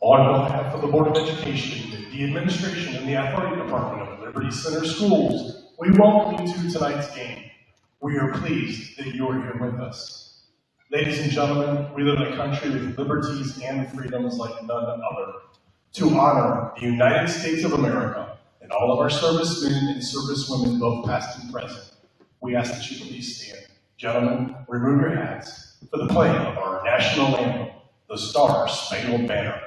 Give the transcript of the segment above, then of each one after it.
On behalf of the Board of Education, the administration, and the athletic department of Liberty Center Schools, we welcome you to tonight's game. We are pleased that you are here with us. Ladies and gentlemen, we live in a country with liberties and freedoms like none other. To honor the United States of America and all of our servicemen and servicewomen, both past and present, we ask that you please stand. Gentlemen, remove your hats for the playing of our national anthem, the Star-Spangled Banner.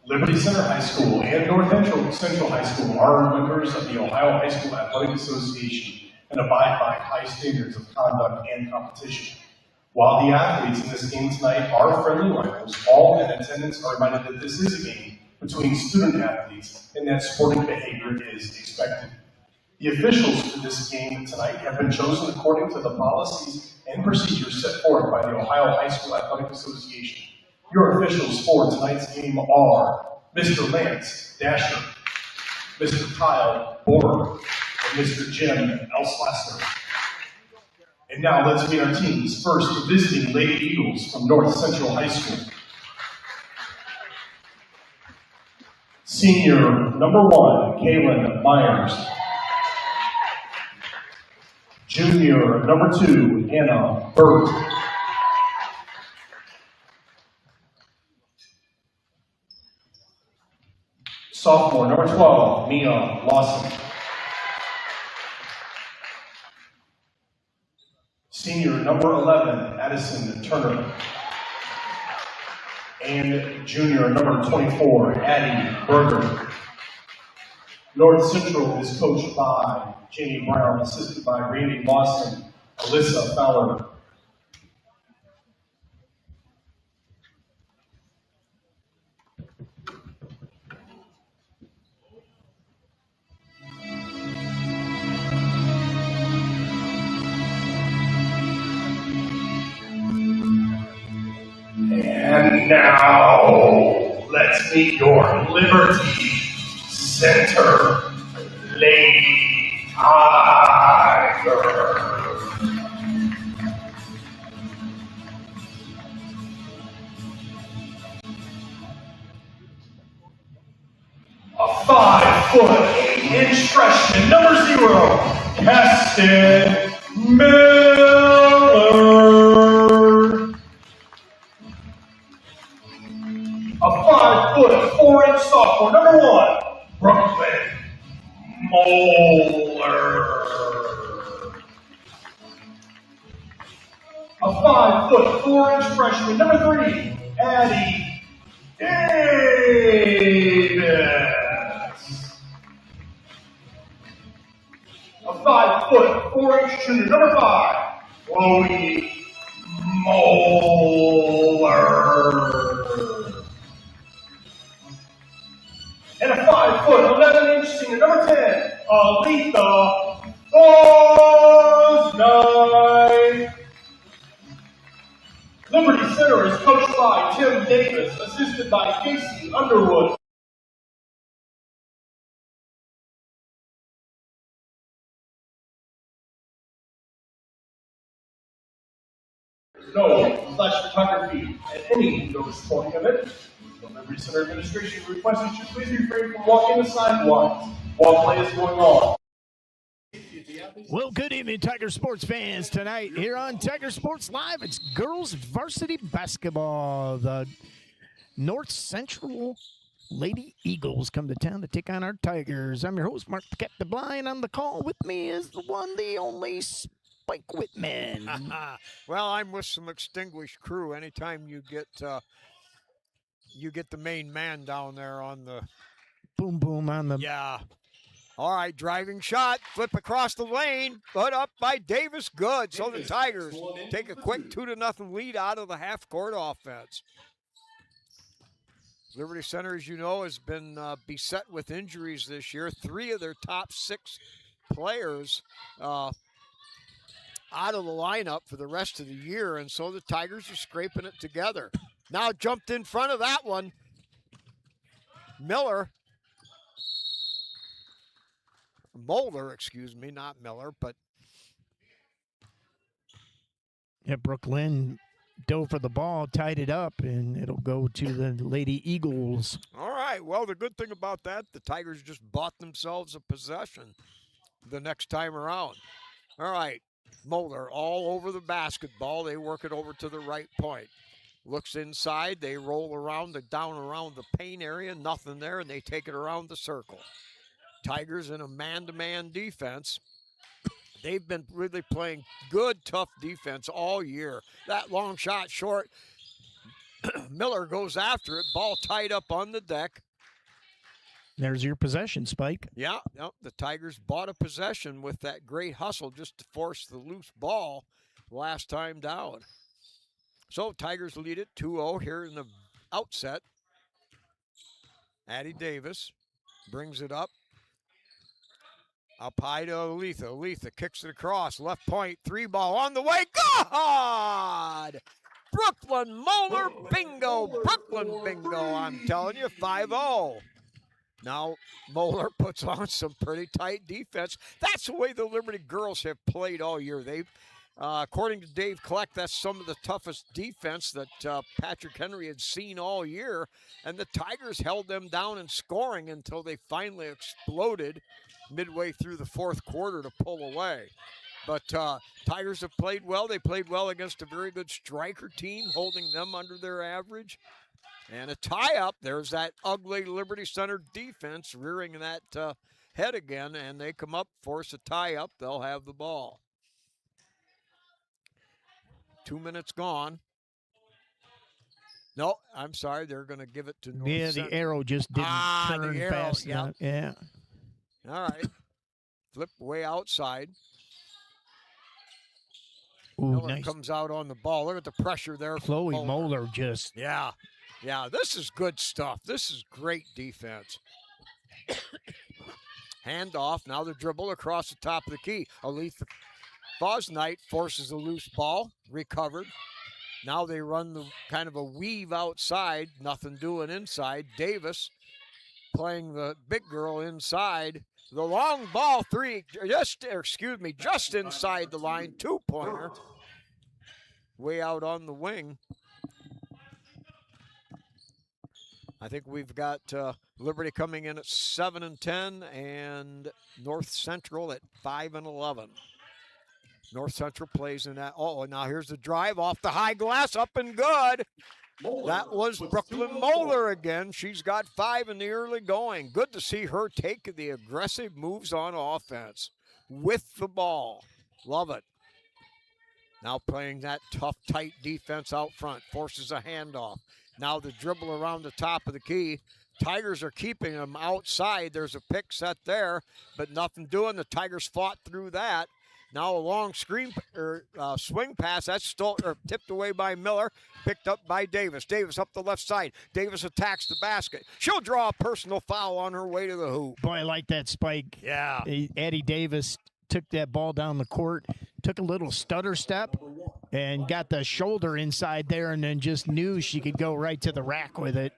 Liberty Center High School and North Central High School are members of the Ohio High School Athletic Association and abide by high standards of conduct and competition. While the athletes in this game tonight are friendly rivals, all in attendance are reminded that this is a game between student athletes and that sporting behavior is expected. The officials for this game tonight have been chosen according to the policies and procedures set forth by the Ohio High School Athletic Association. Your officials for tonight's game are Mr. Lance Dasher, Mr. Kyle Borg, and Mr. Jim Elslasser. And now let's meet our teams. First, the visiting Lady Eagles from North Central High School. Senior number 1, Kaylin Myers. Junior number 2, Hannah Burke. Sophomore number 12, Mia Lawson. Senior number 11, Addison Turner. And junior number 24, Addie Berger. North Central is coached by Jamie Brown, assisted by Randy Lawson, Alyssa Fowler. And now, let's meet your Liberty Center Lady Tiger. A 5'8" freshman, number 0, Caston Miller. A 5'4" sophomore, number 1, Brooklyn Moeller. A 5'4" freshman, number 3, Addie Davis. A 5'4" junior, number 5, Chloe Moeller. And a 5'11" senior, number 10, Aletha Osnight. Liberty Center is coached by Tim Davis, assisted by Casey Underwood. no flash photography at any indoor sporting event. The Liberty Center administration requests that you please refrain from walking the sidewalks while play is going on. Well, good evening, Tiger sports fans. Tonight here on Tiger Sports Live, it's girls varsity basketball. The North Central Lady Eagles come to town to take on our Tigers. I'm your host, Mark the Captain Blind. On the call with me is the one, the only Spike Whitman. Well, I'm with some extinguished crew. Anytime you get the main man down there on the boom boom on the All right, driving shot, flip across the lane, put up by Davis. Good. So the Tigers take a quick 2-0 lead out of the half-court offense. Liberty Center, as you know, has been beset with injuries this year. 3 of their top 6 players out of the lineup for the rest of the year, and so the Tigers are scraping it together. Now jumped in front of that one. Mulder, excuse me, not Miller, but. Yeah, Brooklyn dove for the ball, tied it up, and it'll go to the Lady Eagles. All right, well, the good thing about that, the Tigers just bought themselves a possession the next time around. All right, Mulder all over the basketball. They work it over to the right point. Looks inside, they roll around, down around the paint area, nothing there, and they take it around the circle. Tigers in a man-to-man defense. They've been really playing good, tough defense all year. That long shot short. Miller goes after it. Ball tied up on the deck. There's your possession, Spike. Yeah, the Tigers bought a possession with that great hustle just to force the loose ball last time down. So Tigers lead it 2-0 here in the outset. Addie Davis brings it up. Up high to Aletha. Aletha kicks it across. Left point. 3-ball on the way. God! Brooklyn Moeller bingo. Brooklyn bingo. I'm telling you, 5-0. Now, Moeller puts on some pretty tight defense. That's the way the Liberty girls have played all year. They've, according to Dave Kleck, that's some of the toughest defense that Patrick Henry had seen all year. And the Tigers held them down in scoring until they finally exploded midway through the fourth quarter to pull away. But Tigers have played well. They played well against a very good striker team, holding them under their average. And a tie-up. There's that ugly Liberty Center defense rearing that head again, and they come up, force a tie-up. They'll have the ball. 2 minutes gone. No, I'm sorry. They're going to give it to North Yeah, Center. the arrow just didn't turn fast enough. Yeah. All right. Flip way outside. Ooh, Miller nice. comes out on the ball. Look at the pressure there. Chloe Moeller just. Yeah, this is good stuff. This is great defense. Handoff. Now the dribble across the top of the key. Aletha Fosnight forces a loose ball. Recovered. Now they run the kind of a weave outside. Nothing doing inside. Davis playing the big girl inside. The long ball just inside the line, 2-pointer. Way out on the wing. I think we've got Liberty coming in at 7-10 and North Central at 5-11. North Central plays in that. Oh, and now here's the drive off the high glass, up and good. That was Brooklyn Moeller again. She's got 5 in the early going. Good to see her take the aggressive moves on offense with the ball. Love it. Now playing that tough, tight defense out front. Forces a handoff. Now the dribble around the top of the key. Tigers are keeping them outside. There's a pick set there, but nothing doing. The Tigers fought through that. Now a long swing pass. That's tipped away by Miller. Picked up by Davis. Davis up the left side. Davis attacks the basket. She'll draw a personal foul on her way to the hoop. Boy, I like that spike. Yeah. Addie Davis took that ball down the court, took a little stutter step, and got the shoulder inside there, and then just knew she could go right to the rack with it.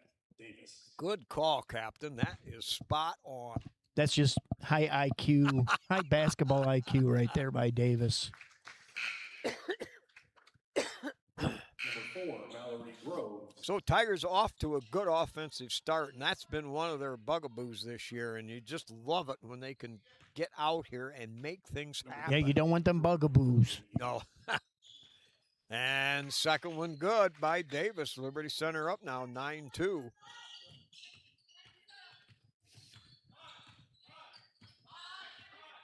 Good call, Captain. That is spot on. That's just high IQ, high basketball IQ right there by Davis. So Tigers off to a good offensive start, and that's been one of their bugaboos this year, and you just love it when they can get out here and make things happen. Yeah, you don't want them bugaboos. No. And second one good by Davis. Liberty Center up now, 9-2.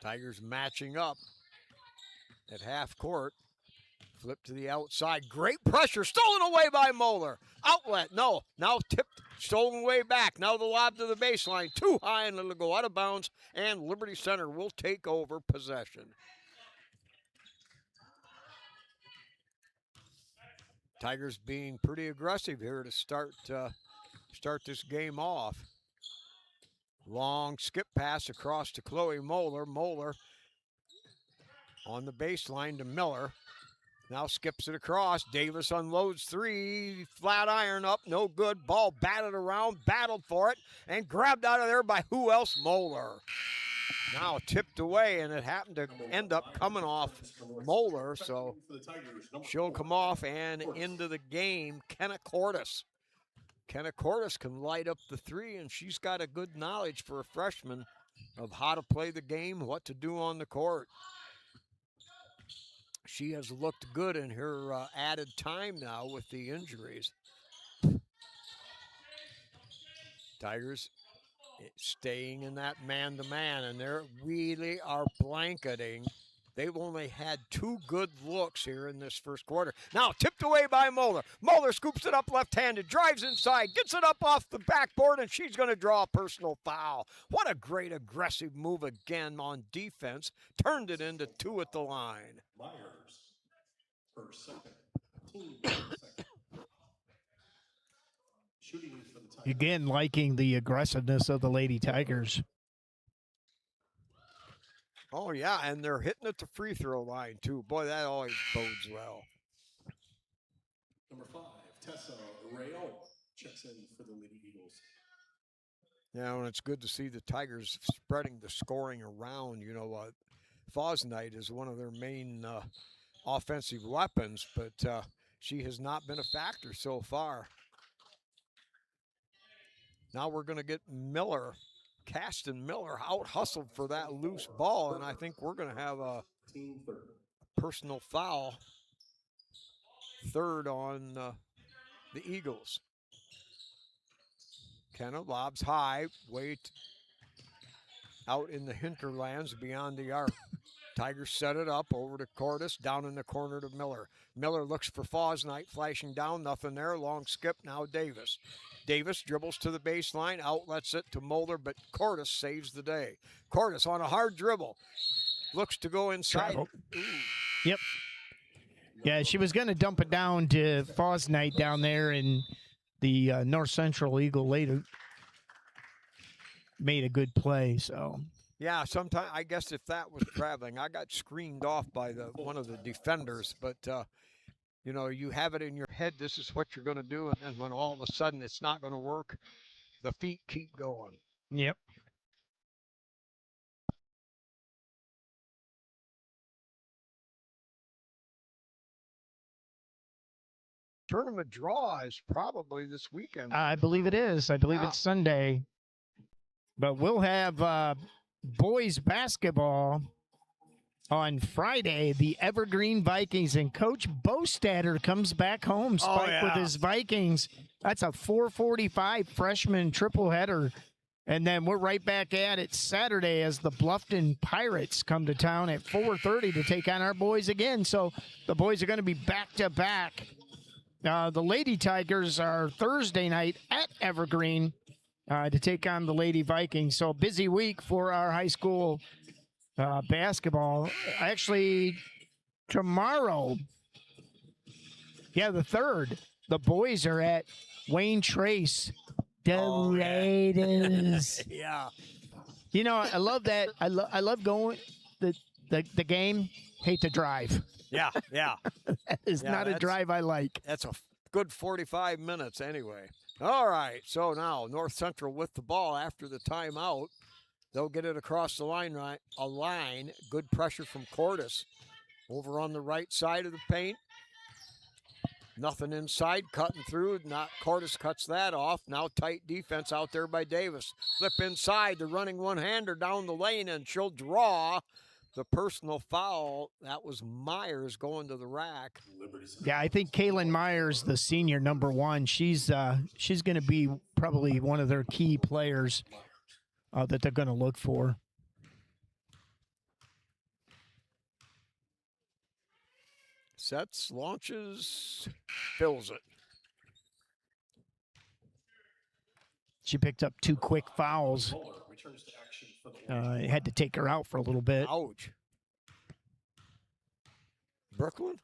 Tigers matching up at half court. Flip to the outside. Great pressure. Stolen away by Moeller. Outlet. No. Now tipped. Stolen away back. Now the lob to the baseline. Too high and it'll go out of bounds. And Liberty Center will take over possession. Tigers being pretty aggressive here to start this game off. Long skip pass across to Chloe Moeller. Moeller on the baseline to Miller. Now skips it across. Davis unloads three. Flat iron up. No good. Ball batted around. Battled for it. And grabbed out of there by who else? Moeller. Now tipped away, and it happened to end up coming off Moeller. So she'll come off and into the game. Kenna Cordes. Kenna Cordes can light up the three, and she's got a good knowledge for a freshman of how to play the game, what to do on the court. She has looked good in her added time now with the injuries. Tigers staying in that man-to-man, and they really are blanketing. They've only had two good looks here in this first quarter. Now tipped away by Moeller. Moeller scoops it up left-handed, drives inside, gets it up off the backboard, and she's going to draw a personal foul. What a great aggressive move again on defense. Turned it into two at the line. Myers for second. Team second. Shooting for the Tigers. Again, liking the aggressiveness of the Lady Tigers. Oh, yeah, and they're hitting at the free throw line, too. Boy, that always bodes well. Number 5, Tessa Rayo checks in for the Lady Eagles. Yeah, and it's good to see the Tigers spreading the scoring around. You know, Fosnight is one of their main offensive weapons, but she has not been a factor so far. Now we're going to get Miller. Caston Miller out hustled for that loose ball, and I think we're going to have a personal foul. Third on the Eagles. Kenna lobs high, wait out in the hinterlands beyond the arc. Tigers set it up over to Cordes, down in the corner to Miller. Miller looks for Fosnight, flashing down, nothing there. Long skip, now Davis. Davis dribbles to the baseline, outlets it to Moeller, but Cordes saves the day. Cordes on a hard dribble. Looks to go inside. Yep. Yeah, she was going to dump it down to Fosnight down there, and the North Central Eagle later made a good play, so. Yeah, sometimes I guess if that was traveling, I got screened off by one of the defenders, but you know, you have it in your head, this is what you're going to do, and then when all of a sudden it's not going to work, the feet keep going. Yep. Tournament draw is probably this weekend. I believe it is. I believe it's Sunday. But we'll have boys basketball on Friday. The Evergreen Vikings, and Coach Bostatter comes back home, Spike, with his Vikings. That's a 4:45 freshman triple header. And then we're right back at it Saturday as the Bluffton Pirates come to town at 4:30 to take on our boys again. So the boys are going to be back-to-back. The Lady Tigers are Thursday night at Evergreen to take on the Lady Vikings. So busy week for our high school basketball. Actually, tomorrow, the 3rd, the boys are at Wayne Trace. The Raiders. Yeah. You know, I love that. I love going the game. Hate to drive. Yeah. That is not a drive I like. That's a good 45 minutes anyway. All right, so now North Central with the ball after the timeout. They'll get it across the line. Good pressure from Cordes over on the right side of the paint. Nothing inside, cutting through. Not Cordes cuts that off. Now tight defense out there by Davis. Flip inside, the running one-hander down the lane, and she'll draw the personal foul. That was Myers going to the rack. Yeah, I think Kaylin Myers, the senior number 1, she's going to be probably one of their key players that they're going to look for. Sets, launches, fills it. She picked up 2 quick fouls. Had to take her out for a little bit. Ouch. Brooklyn?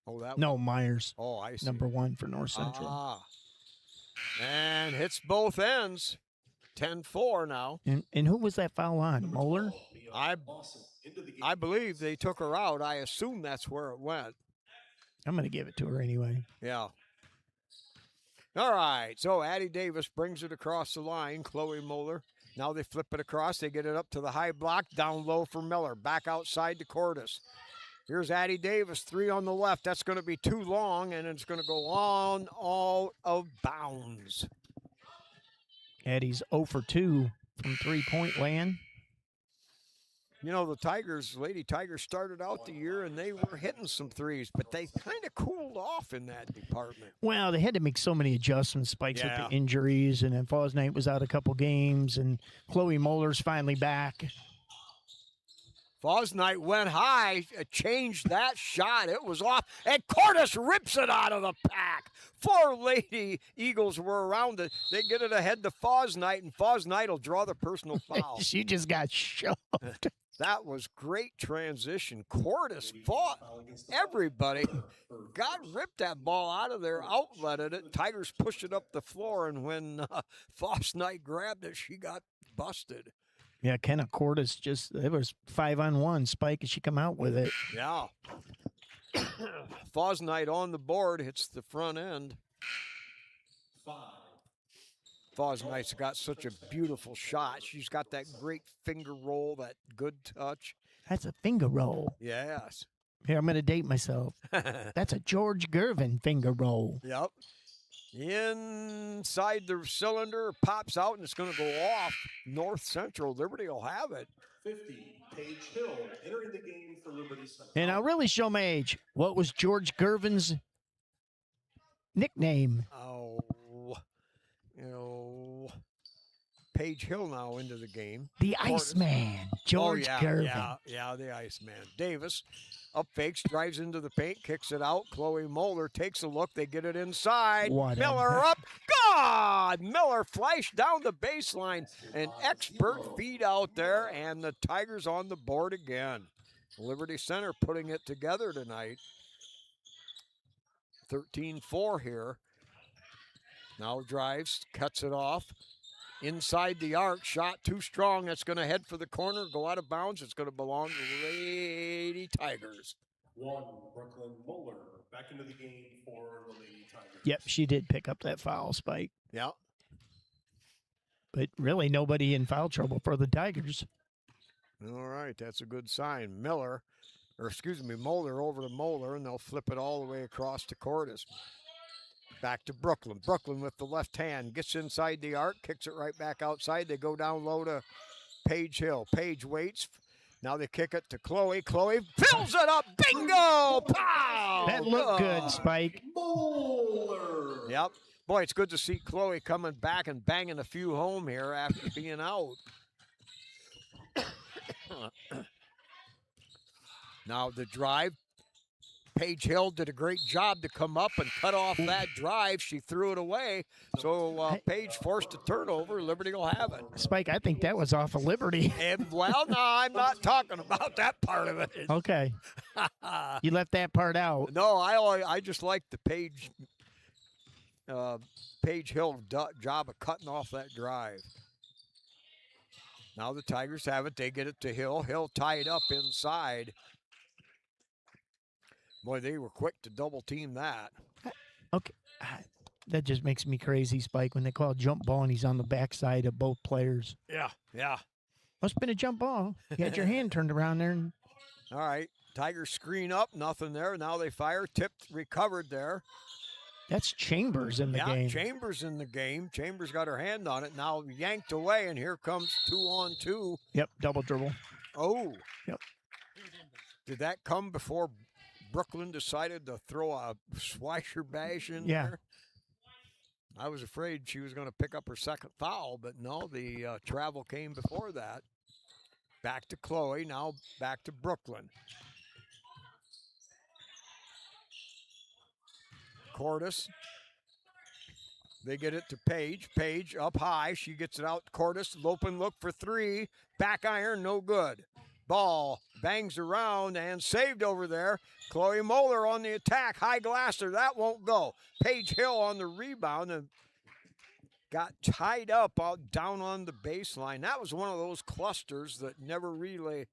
Oh, that No, Myers. Oh, I see. Number 1 for North Central. And hits both ends. 10-4 now. And who was that foul on? Moeller? I believe they took her out. I assume that's where it went. I'm going to give it to her anyway. Yeah. All right. So Addie Davis brings it across the line. Chloe Moeller. Now they flip it across. They get it up to the high block. Down low for Miller. Back outside to Cordes. Here's Addie Davis. 3 on the left. That's going to be too long, and it's going to go on all of bounds. Addie's 0 for 2 from three-point land. You know, the Tigers, Lady Tigers started out the year and they were hitting some threes, but they kind of cooled off in that department. Well, they had to make so many adjustments, Spikes, with Yeah. the injuries, and then Fosnight was out a couple games, and Chloe Moeller's finally back. Fosnight went high, changed that shot. It was off, and Cordes rips it out of the pack. 4 Lady Eagles were around it. They get it ahead to Fosnight, and Fosnight will draw the personal foul. She just got shoved. That was great transition. Cordes fought everybody. God ripped that ball out of there, outletted it. Tigers pushed it up the floor, and when Fosnight grabbed it, she got busted. Yeah, Kenna Cordes it was 5-on-1. Spike, and she come out with it. Yeah. Fosnight on the board, hits the front end. Fosnight's got such a beautiful shot. She's got that great finger roll, that good touch. That's a finger roll. Yes. Here, I'm going to date myself. That's a George Gervin finger roll. Yep. Inside the cylinder, pops out, and it's going to go off. North Central. Liberty will have it. 50, Paige Hill entering the game for Liberty Central. And I'll really show my age. What was George Gervin's nickname? Oh, Paige Hill now into the game. The Cordes. Iceman, George Gervin. Yeah, the Iceman. Davis up fakes, drives into the paint, kicks it out. Chloe Moeller takes a look. They get it inside. What a- Miller up. God! Miller flashed down the baseline. An expert feed out there, and the Tigers on the board again. Liberty Center putting it together tonight. 13-4 here. Now drives, cuts it off. Inside the arc, shot too strong. That's going to head for the corner, go out of bounds. It's going to belong to the Lady Tigers. 1, Brooklyn Moeller back into the game for the Lady Tigers. Yep, she did pick up that foul, Spike. Yeah. But really nobody in foul trouble for the Tigers. All right, that's a good sign. Moeller over to Moeller, and they'll flip it all the way across to Cordes. Back to Brooklyn. Brooklyn with the left hand. Gets inside the arc. Kicks it right back outside. They go down low to Paige Hill. Paige waits. Now they kick it to Chloe. Chloe fills it up. Bingo! Pow! That looked good, Spike. Moeller. Yep. Boy, it's good to see Chloe coming back and banging a few home here after being out. Now the drive. Paige Hill did a great job to come up and cut off that drive. She threw it away. So Paige forced a turnover. Liberty will have it. Spike, I think that was off of Liberty. And, well, no, I'm not talking about that part of it. Okay. You left that part out. No, I just like the Paige Hill job of cutting off that drive. Now the Tigers have it. They get it to Hill. Hill tied up inside. Boy, they were quick to double team that. Okay. That just makes me crazy, Spike, when they call a jump ball and he's on the backside of both players. Yeah. Must have been a jump ball. You had your hand turned around there. All right. Tigers screen up, nothing there. Now they fire, tipped, recovered there. That's Chambers in the game. Chambers in the game. Chambers got her hand on it. Now yanked away, and here comes 2-on-2. Yep, double dribble. Oh. Yep. Did that come before Brooklyn decided to throw a Schweischer bash in there? I was afraid she was going to pick up her second foul, but no, the travel came before that. Back to Chloe, now back to Brooklyn. Cordes. They get it to Paige. Paige up high. She gets it out. Cordes, open look for three. Back iron, no good. Ball bangs around and saved over there. Chloe Moeller on the attack. High Glasser. That won't go. Paige Hill on the rebound and got tied up out down on the baseline. That was one of those clusters that never really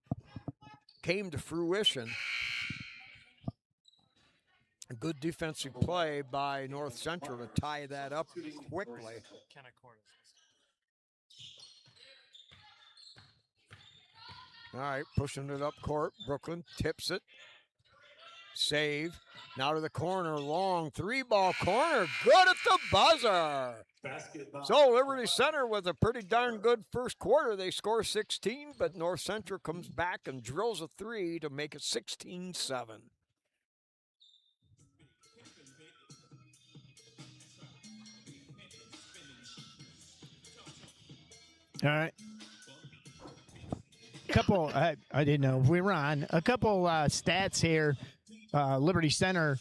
came to fruition. A good defensive play by North Central to tie that up quickly. All right, pushing it up court. Brooklyn tips it. Save. Now to the corner. Long three-ball corner. Good at the buzzer. So Liberty Center with a pretty darn good first quarter. They score 16, but North Central comes back and drills a three to make it 16-7. All right. Couple, I didn't know if we were on. A couple stats here. Liberty Center,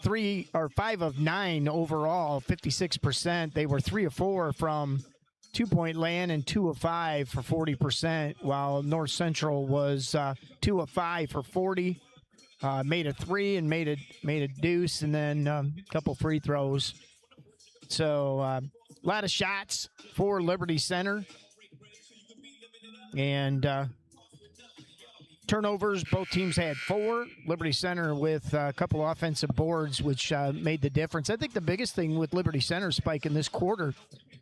5 of 9 overall, 56%. They were 3 of 4 from two-point land and 2 of 5 for 40%, while North Central was 2 of 5 for 40. Made a 3 and made a deuce, and then a couple free throws. So a lot of shots for Liberty Center. And turnovers, both teams had 4. Liberty Center with a couple offensive boards, which made the difference. I think the biggest thing with Liberty Center, Spike, in this quarter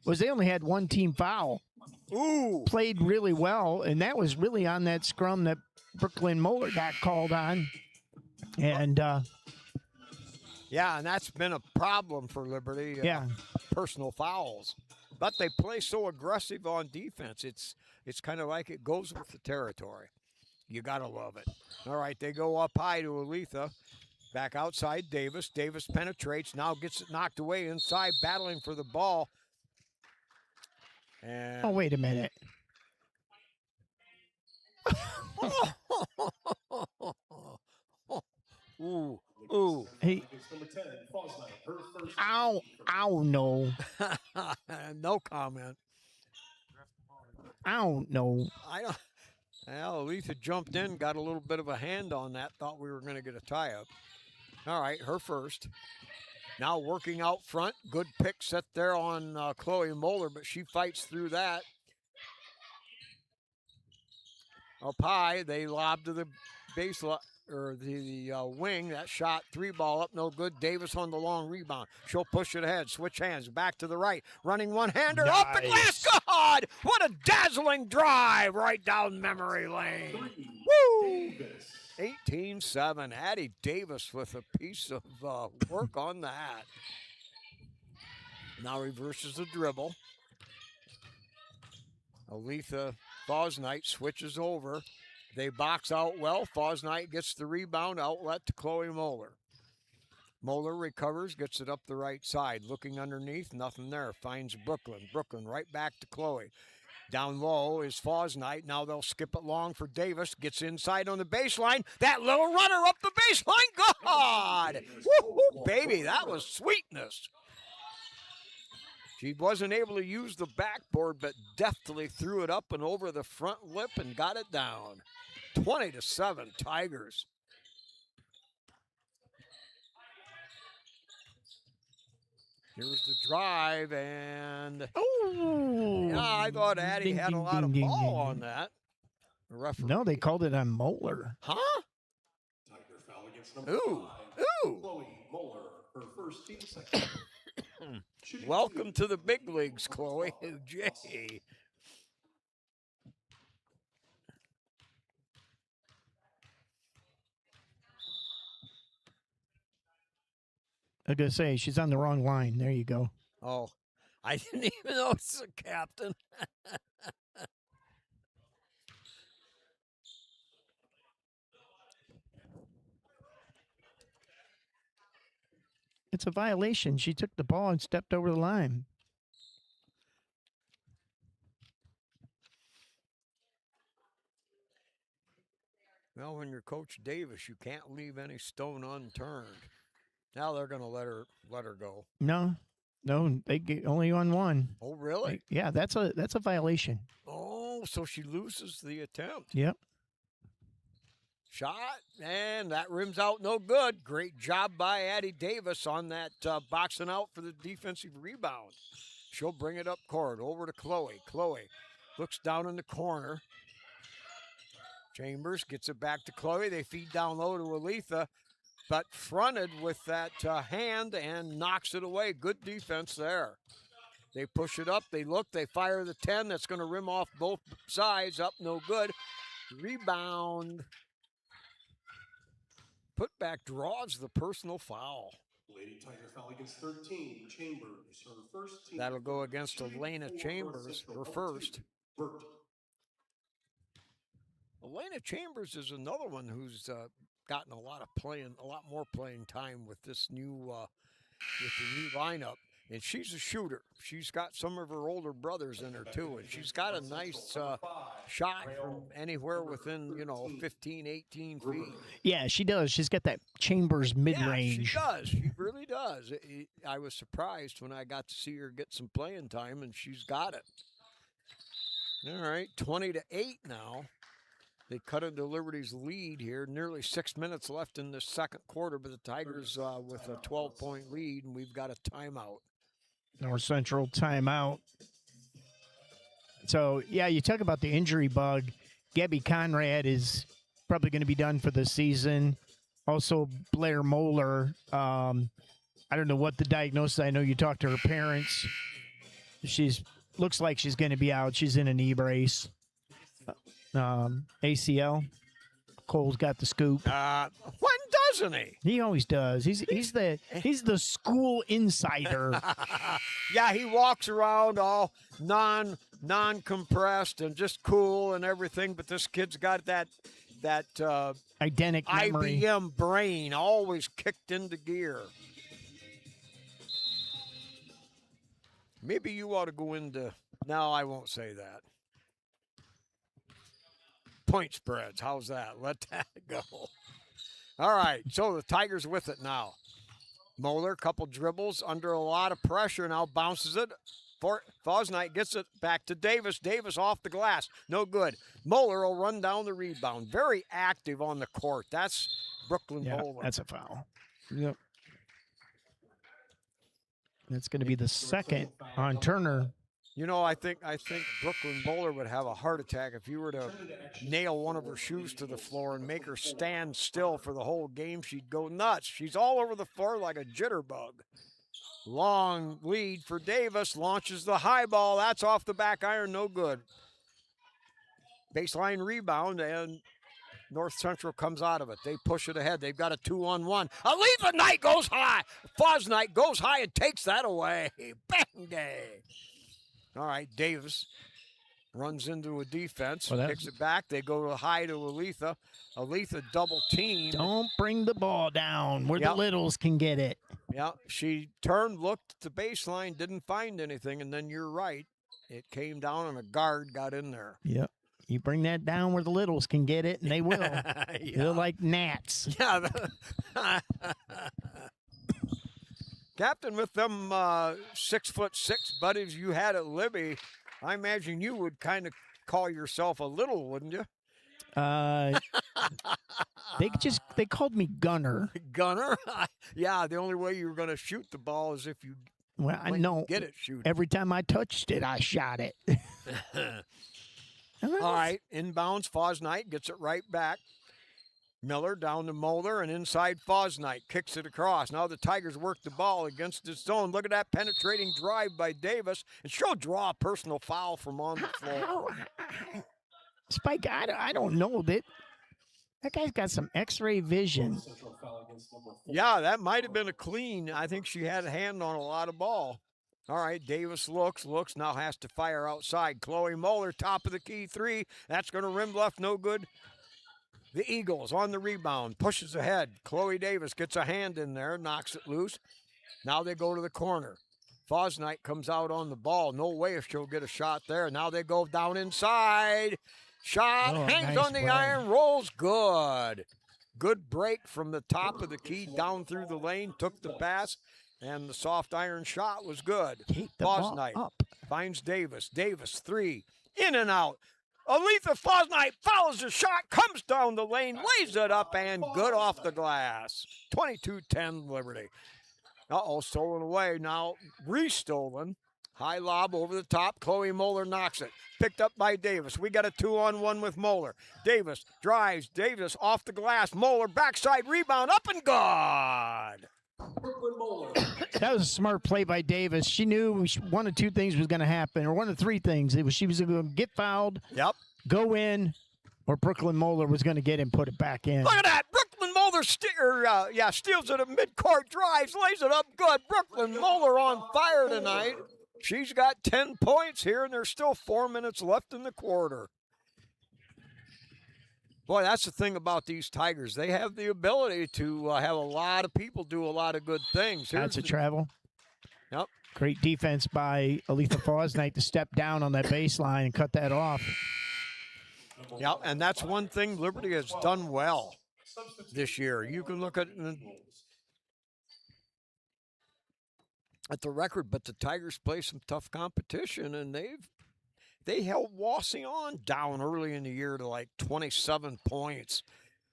was they only had 1 team foul. Ooh. Played really well, and that was really on that scrum that Brooklyn Moeller got called on. And yeah, and that's been a problem for Liberty. Personal fouls. But they play so aggressive on defense. It's kind of like it goes with the territory. You got to love it. All right, they go up high to Aletha. Back outside Davis. Davis penetrates, now gets it knocked away inside, battling for the ball. And oh, wait a minute. Ooh, ooh. Hey. Ow, no. No comment. I don't know. Well, Aletha jumped in, got a little bit of a hand on that, thought we were going to get a tie-up. All right, her first. Now working out front. Good pick set there on Chloe Moeller, but she fights through that. Up high, they lob to the baseline, or the wing. That shot, 3-ball up, no good. Davis on the long rebound. She'll push it ahead, switch hands, back to the right. Running one-hander, nice. Off the glass, God! What a dazzling drive right down memory lane. Woo! 18-7, Addie Davis with a piece of work on that. Now reverses the dribble. Aletha Fosnight switches over. They box out well. Fosnight gets the rebound, outlet to Chloe Moeller. Moeller recovers, gets it up the right side. Looking underneath, nothing there. Finds Brooklyn. Brooklyn right back to Chloe. Down low is Fosnight. Now they'll skip it long for Davis. Gets inside on the baseline. That little runner up the baseline. God! Woo-hoo, baby, that was sweetness. She wasn't able to use the backboard, but deftly threw it up and over the front lip and got it down. 20-7, Tigers. Here's the drive, and I thought Addie had a lot of ball on that. No, they called it on Moeller. Huh? Ooh. Chloe Moeller, her first team second. Welcome to the big leagues, Chloe. Jay. I gotta say, she's on the wrong line. There you go. Oh, I didn't even know it's a captain. It's a violation. She took the ball and stepped over the line. Well, when you're Coach Davis, you can't leave any stone unturned. Now they're going to let her go. No, they get only on one. Oh, really? Yeah, that's a violation. Oh, so she loses the attempt. Yep. Shot, and that rims out no good. Great job by Addie Davis on that boxing out for the defensive rebound. She'll bring it up court over to Chloe. Chloe looks down in the corner. Chambers gets it back to Chloe. They feed down low to Aletha, but fronted with that hand and knocks it away. Good defense there. They push it up. They look. They fire the 10. That's going to rim off both sides. Up, no good. Rebound. Putback draws the personal foul. Lady Tiger foul against 13. Chambers, her first team. That'll go against Elena Chambers, her first. Elena Chambers is another one who's gotten a lot more playing time with this new, with the new lineup. And she's a shooter. She's got some of her older brothers in her too, and she's got a nice shot from anywhere within 15, 18 feet. Yeah, she does. She's got that Chambers mid-range. Yeah, she does. She really does. I was surprised when I got to see her get some playing time, and she's got it. All right, 20-8 now. They cut into Liberty's lead here. Nearly 6 minutes left in the second quarter, but the Tigers with a 12-point lead, and we've got a timeout. North Central timeout. So, yeah, you talk about the injury bug. Gabby Conrad is probably going to be done for the season. Also, Blair Moeller. I don't know what the diagnosis. I know you talked to her parents. Looks like she's going to be out. She's in a knee brace. ACL. Cole's got the scoop. When doesn't he? He always does. He's the school insider. Yeah, he walks around all non-compressed and just cool and everything. But this kid's got that Eidetic memory. IBM brain always kicked into gear. Maybe you ought to go into. No, I won't say that. Point spreads. How's that? Let that go. All right. So the Tigers with it now. Moeller, couple dribbles under a lot of pressure. Now bounces it. Fosnight gets it back to Davis. Davis off the glass. No good. Moeller will run down the rebound. Very active on the court. That's Brooklyn Moeller. That's a foul. Yep. That's going to be the second on Turner. I think Brooklyn Moeller would have a heart attack if you were to nail one of her shoes to the floor and make her stand still for the whole game. She'd go nuts. She's all over the floor like a jitterbug. Long lead for Davis. Launches the high ball. That's off the back iron. No good. Baseline rebound, and North Central comes out of it. They push it ahead. They've got a 2-on-1. Aletha Knight goes high. Fosnight goes high and takes that away. Bang day. All right, Davis runs into a defense, kicks it back. They go high to Aletha. Aletha double team. Don't bring the ball down where the littles can get it. Yeah, she turned, looked at the baseline, didn't find anything, and then you're right. It came down and a guard got in there. Yep. You bring that down where the littles can get it, and they will. They're like gnats. Yeah. Captain, with them 6'6" buddies you had at Libby, I imagine you would kind of call yourself a little, wouldn't you? They called me Gunner. Gunner? Yeah, the only way you were going to shoot the ball is if you I know. Get it, shoot. Every time I touched it, I shot it. All right, inbounds, Fosnight gets it right back. Miller down to Moeller and inside Fosnight kicks it across. Now the Tigers work the ball against its zone. Look at that penetrating drive by Davis. And she'll draw a personal foul from on the floor. Spike, I don't know that. That guy's got some X-ray vision. Central foul against number 4. Yeah, that might have been a clean. I think she had a hand on a lot of ball. All right, Davis looks, now has to fire outside. Chloe Moeller, top of the key three. That's going to rim left, no good. The Eagles on the rebound, pushes ahead. Chloe Davis gets a hand in there, knocks it loose. Now they go to the corner. Fosnight comes out on the ball. No way if she'll get a shot there. Now they go down inside. Shot, hangs nice on the play. iron, rolls good. Good break from the top of the key down through the lane, took the pass, and the soft iron shot was good. Keep the ball Fosnight up. finds Davis. Davis, three, in and out. Aletha Fosnight follows the shot, comes down the lane, lays it up, and good off the glass. 22-10 Liberty. Uh-oh, stolen away. Now restolen. High lob over the top. Chloe Moeller knocks it. Picked up by Davis. We got a 2-on-1 with Moeller. Davis drives. Davis off the glass. Moeller backside rebound. Up and good. That was a smart play by Davis. She knew one of two things was going to happen, or one of three things. It was she was going to get fouled, Yep. go in, or Brooklyn Moeller was going to get and put it back in. Look at that. Brooklyn Moeller steals it at midcourt, drives, lays it up good. Brooklyn Moeller on fire tonight. She's got 10 points here, and there's still 4 minutes left in the quarter. Boy, that's the thing about these Tigers. They have the ability to have a lot of people do a lot of good things. That's a travel. Yep. Great defense by Aletha Fosnight to step down on that baseline and cut that off. Yeah, and that's one thing Liberty has done well this year. You can look at the record, but the Tigers play some tough competition, and they held Wauseon down early in the year to like 27 points.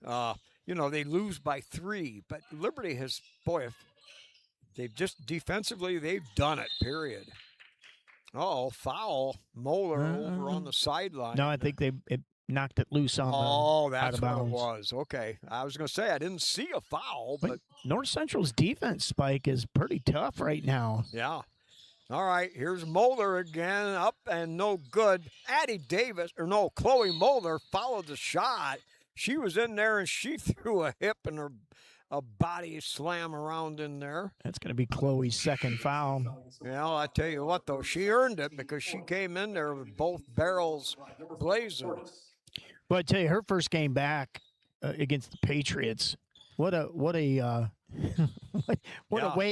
They lose by 3, but Liberty has, they've just defensively, they've done it, period. Foul. Moeller over on the sideline. No, I think it knocked it loose on the that's out of what it bounds. was. Okay. I was going to say I didn't see a foul, but North Central's defense, Spike, is pretty tough right now. yeah. All right, here's Moeller again, up and no good. Chloe Moeller followed the shot. She was in there and she threw a hip and a body slam around in there. That's going to be Chloe's second foul. Well, I tell you what, though, she earned it because she came in there with both barrels blazing. But I tell you, her first game back against the Patriots, what a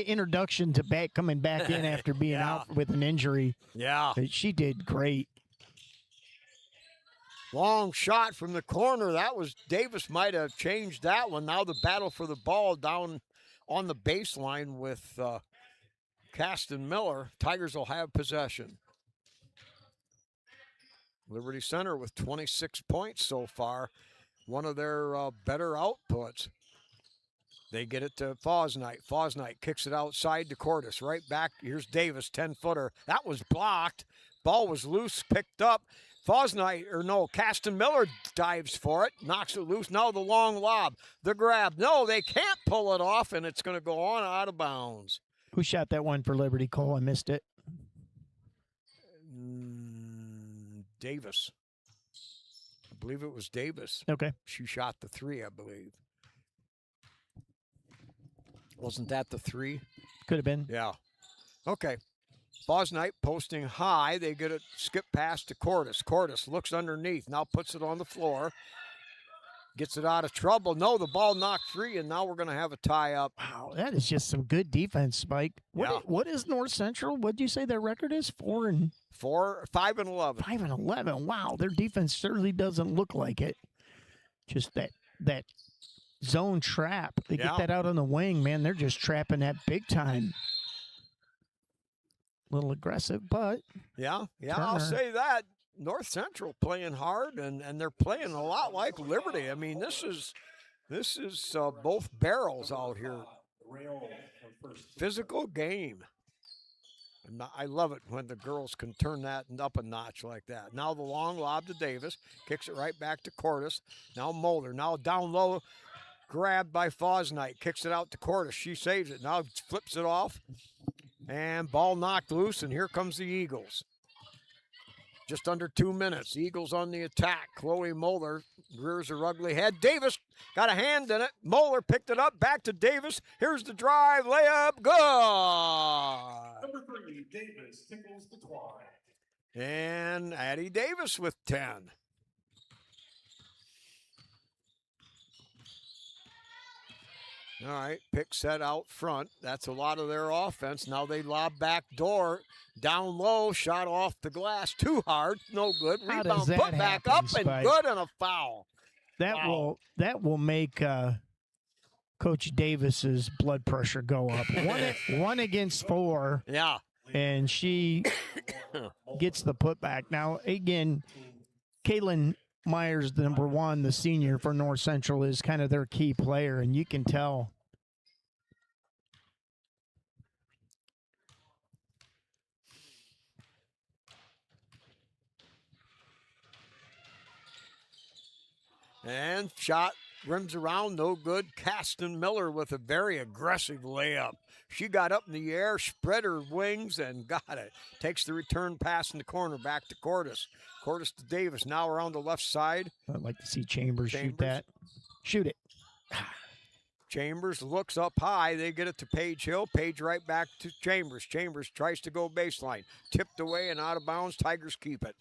introduction to coming back in after being out with an injury. Yeah. She did great. Long shot from the corner. That was Davis might have changed that one. Now the battle for the ball down on the baseline with Caston Miller. Tigers will have possession. Liberty Center with 26 points so far. One of their better outputs. They get it to Fosnight. Fosnight kicks it outside to Cordes. Right back. Here's Davis, 10-footer. That was blocked. Ball was loose, picked up. Caston Miller dives for it, knocks it loose. Now the long lob, the grab. No, they can't pull it off, and it's going to go on out of bounds. Who shot that one for Liberty, Cole? I missed it. Davis. I believe it was Davis. Okay. She shot the 3, I believe. Wasn't that the 3? Could have been. Yeah. Okay. Fosnight posting high. They get a skip pass to Cordes. Cordes looks underneath. Now puts it on the floor. Gets it out of trouble. No, the ball knocked free, and now we're going to have a tie-up. Wow, that is just some good defense, Spike. What is North Central? What did you say their record is? 5-11. 5-11. Wow, their defense certainly doesn't look like it. Just that zone trap. They get that out on the wing, man. They're just trapping that big time. A little aggressive, but yeah, Turner. I'll say that. North Central playing hard, and they're playing a lot like Liberty. I mean, this is both barrels out here. Physical game. And I love it when the girls can turn that up a notch like that. Now the long lob to Davis. Kicks it right back to Cordes. Now Moeller. Now down low. Grabbed by Fosnight. Kicks it out to Cordes. She saves it. Now flips it off. And ball knocked loose, and here comes the Eagles. Just under 2 minutes. Eagles on the attack. Chloe Moeller rears her ugly head. Davis got a hand in it. Moeller picked it up. Back to Davis. Here's the drive. Layup. Good. Number 3, Davis tickles the twine. And Addie Davis with 10. All right, pick set out front. That's a lot of their offense. Now they lob back door. Down low, shot off the glass. Too hard, no good. How Rebound, does that put back happen, up, and Spike? good, and a foul. That will make Coach Davis's blood pressure go up. One against 4, Yeah. and she gets the putback. Now again, Caitlin Myers, the number 1, the senior for North Central, is kind of their key player, and you can tell. And shot rims around, no good. Caston Miller with a very aggressive layup. She got up in the air, spread her wings, and got it. Takes the return pass in the corner, back to Cordes. Cordes to Davis, now around the left side. I'd like to see Chambers shoot that. Shoot it. Chambers looks up high. They get it to Paige Hill. Paige right back to Chambers. Chambers tries to go baseline. Tipped away and out of bounds. Tigers keep it.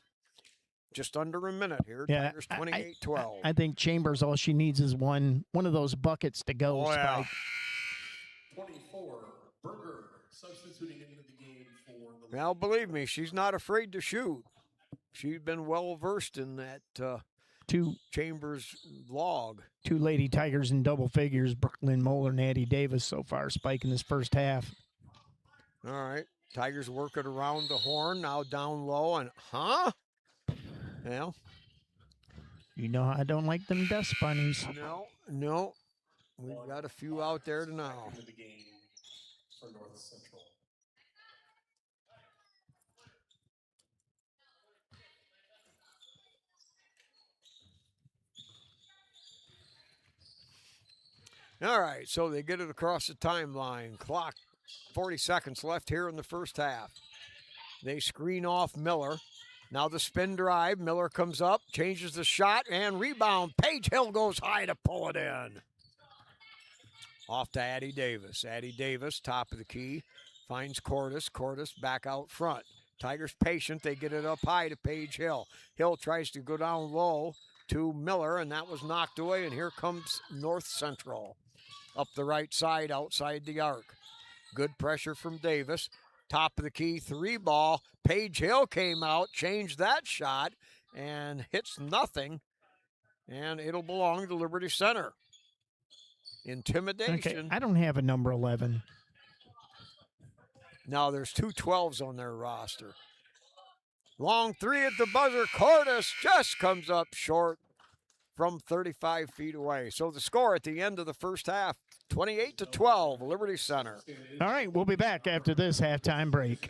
Just under a minute here. Yeah, Tigers 28-12. I think Chambers, all she needs is one of those buckets to go. Oh, yeah. Spike. 24, Berger substituting into the game for the. Now, believe me, she's not afraid to shoot. She's been well versed in that Chambers log. 2 Lady Tigers in double figures, Brooklyn Moeller and Addie Davis so far, Spike in this first half. All right. Tigers working around the horn, now down low, and well, you know I don't like them dust bunnies. No. We've got a few out there now. Into the game for North Central. All right, so they get it across the timeline. Clock, 40 seconds left here in the first half. They screen off Miller. Now the spin drive. Miller comes up, changes the shot, and rebound. Paige Hill goes high to pull it in. Off to Addie Davis. Addie Davis, top of the key, finds Cordes. Cordes back out front. Tigers patient. They get it up high to Paige Hill. Hill tries to go down low to Miller, and that was knocked away, and here comes North Central. Up the right side, outside the arc. Good pressure from Davis. Top of the key, 3 ball. Paige Hill came out, changed that shot, and hits nothing. And it'll belong to Liberty Center. Intimidation. Okay, I don't have a number 11. Now there's 2 12s on their roster. Long 3 at the buzzer. Cordes just comes up short from 35 feet away. So the score at the end of the first half, 28-12, Liberty Center. All right, we'll be back after this halftime break.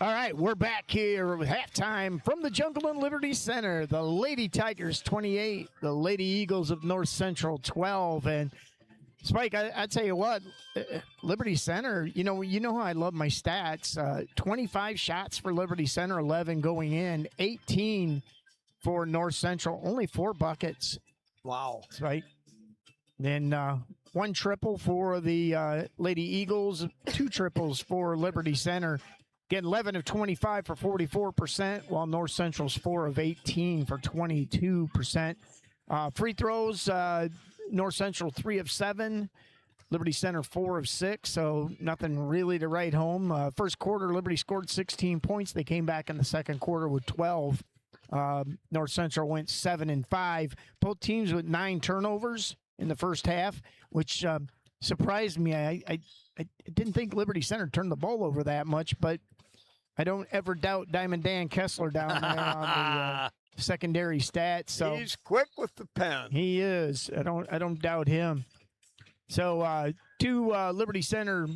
All right, we're back here with halftime from the Jungle and Liberty Center. The Lady Tigers 28, the Lady Eagles of North Central 12. And Spike, I tell you what, Liberty Center, you know how I love my stats. 25 shots for Liberty Center, 11 going in, 18 for North Central, only 4 buckets. Wow. Spike. Then 1 triple for the Lady Eagles, 2 triples for Liberty Center. Again, 11 of 25 for 44%, while North Central's 4 of 18 for 22%. Free throws, North Central 3 of 7, Liberty Center 4 of 6, so nothing really to write home. First quarter, Liberty scored 16 points. They came back in the second quarter with 12. North Central went 7 and 5. Both teams with 9 turnovers in the first half, which surprised me. I didn't think Liberty Center turned the ball over that much, but I don't ever doubt Diamond Dan Kessler down there on the secondary stats. So he's quick with the pen. He is. I don't doubt him. So 2 Liberty Center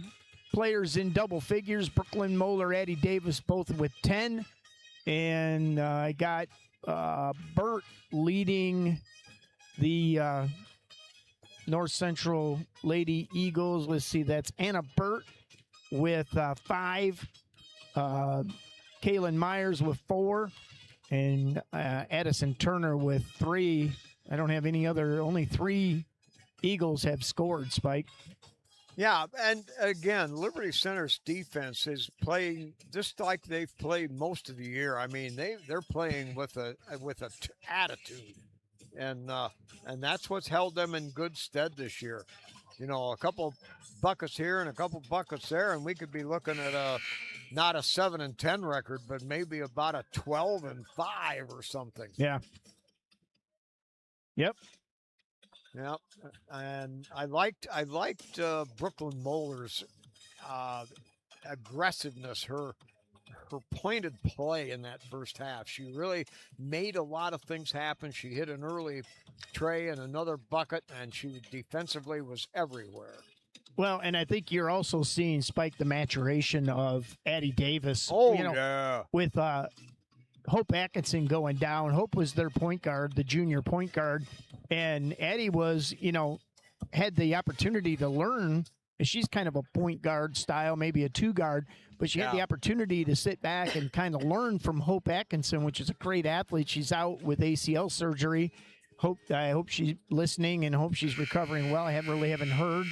players in double figures, Brooklyn Moeller, Addie Davis, both with 10. And I got Burt leading the North Central Lady Eagles. Let's see, that's Anna Burt with 5, Kaylin Myers with 4, and Addison Turner with 3. I don't have any other, only 3 Eagles have scored, Spike. Yeah, and again, Liberty Center's defense is playing just like they've played most of the year. I mean, they're playing with a attitude, and that's what's held them in good stead this year. You know, a couple buckets here and a couple buckets there, and we could be looking at not a 7-10 record, but maybe about a 12-5 or something. Yeah. Yep. Yeah, and I liked Brooklyn Moeller's aggressiveness, her pointed play in that first half. She really made a lot of things happen. She hit an early tray and another bucket, and she defensively was everywhere. Well, and I think you're also seeing, Spike, the maturation of Addie Davis. Oh, yeah. With Hope Atkinson going down. Hope was their point guard, the junior point guard. And Addie was, had the opportunity to learn. She's kind of a point guard style, maybe a 2 guard, but she had the opportunity to sit back and kind of learn from Hope Atkinson, which is a great athlete. She's out with ACL surgery. I hope she's listening and hope she's recovering well. I haven't heard.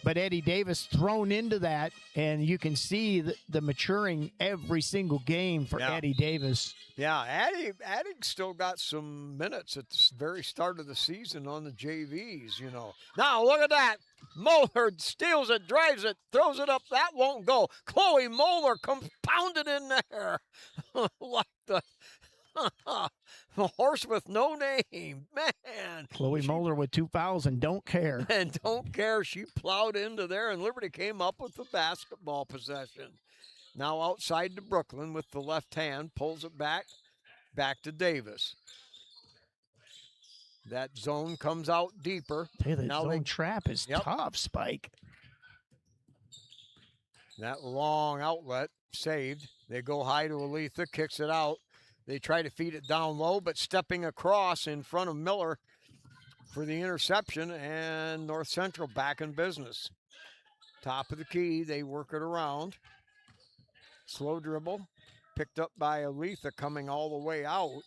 But Addie Davis thrown into that, and you can see the maturing every single game for Addie Davis. Yeah, Addie still got some minutes at the very start of the season on the JVs, Now, look at that. Moeller steals it, drives it, throws it up. That won't go. Chloe Moeller comes pounded in there like the horse with no name. Man. Chloe Moeller with 2 fouls and don't care. And don't care. She plowed into there, and Liberty came up with the basketball possession. Now outside to Brooklyn with the left hand, pulls it back to Davis. That zone comes out deeper. Hey, that zone trap is tough, Spike. That long outlet saved. They go high to Aletha, kicks it out. They try to feed it down low, but stepping across in front of Miller for the interception, and North Central back in business. Top of the key, they work it around. Slow dribble, picked up by Aletha coming all the way out.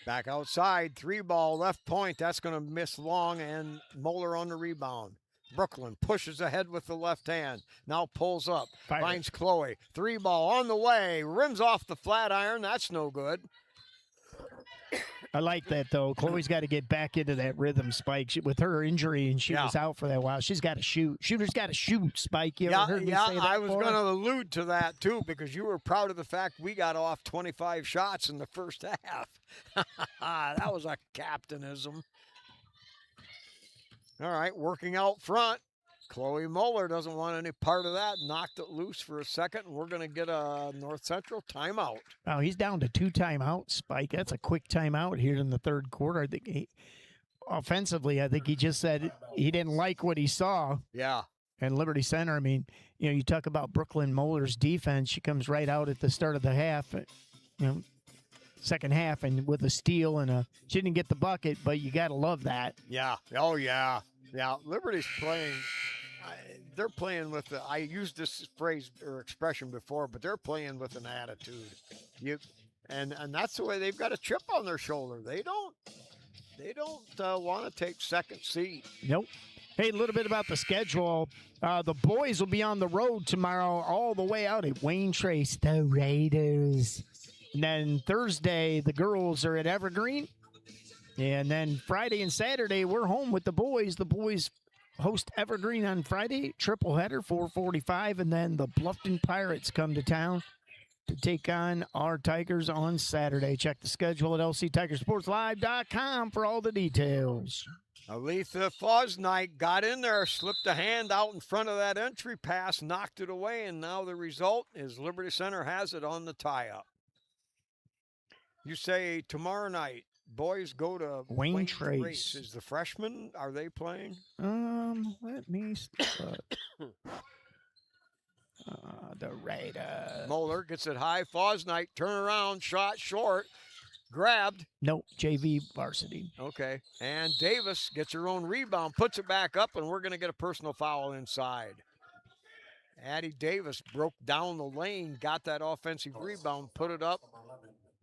Back outside, 3-ball, left point. That's going to miss long, and Moeller on the rebound. Brooklyn pushes ahead with the left hand. Now pulls up. Finds Chloe. 3-ball on the way. Rims off the flat iron. That's no good. I like that, though. Chloe's got to get back into that rhythm, Spike. With her injury, and she was out for that while. She's got to shoot. Shooter's got to shoot, Spike. You ever heard me say that I was before? going to allude to that, too, because you were proud of the fact we got off 25 shots in the first half. That was a captainism. All right, working out front. Chloe Moeller doesn't want any part of that. Knocked it loose for a second, and we're going to get a North Central timeout. Oh, he's down to 2 timeouts, Spike. That's a quick timeout here in the third quarter. I think offensively, I think he just said he didn't like what he saw. Yeah. And Liberty Center, I mean, you talk about Brooklyn Moeller's defense. She comes right out at the start of the half, second half, and with a steal she didn't get the bucket, but you got to love that. Yeah. Oh, yeah. Yeah. Liberty's playing. They're playing with I used this phrase or expression before, but they're playing with an attitude. And that's the way they've got a chip on their shoulder. They don't want to take second seat. Nope. Hey, a little bit about the schedule. The boys will be on the road tomorrow all the way out at Wayne Trace, the Raiders. And then Thursday, the girls are at Evergreen. And then Friday and Saturday, we're home with the boys. The boys host Evergreen on Friday, triple header, 4:45. And then the Bluffton Pirates come to town to take on our Tigers on Saturday. Check the schedule at lctigersportslive.com for all the details. Aletha Fosnight got in there, slipped a hand out in front of that entry pass, knocked it away, and now the result is Liberty Center has it on the tie-up. You say tomorrow night, boys go to Wayne Trace. Is the freshman, are they playing? Let me the Raiders. Moeller gets it high. Fosnight, turn around, shot short. Grabbed. Nope, JV Varsity. Okay. And Davis gets her own rebound, puts it back up, and we're going to get a personal foul inside. Addie Davis broke down the lane, got that offensive rebound, put it up,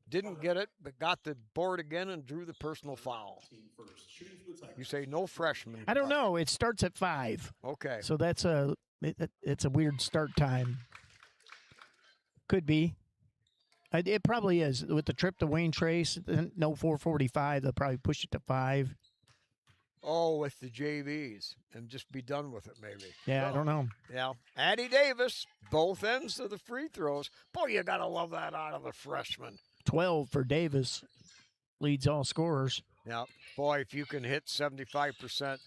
didn't get it, but got the board again and drew the personal foul. You say no freshman. I don't know. It starts at 5. Okay. So it's a weird start time. Could be. It probably is. With the trip to Wayne Trace, no 4:45. They'll probably push it to 5. Oh, with the JVs and just be done with it, maybe. Yeah, I don't know. Yeah. Addie Davis, both ends of the free throws. Boy, you got to love that out of the freshman. 12 for Davis. Leads all scorers. Yeah. Boy, if you can hit 75%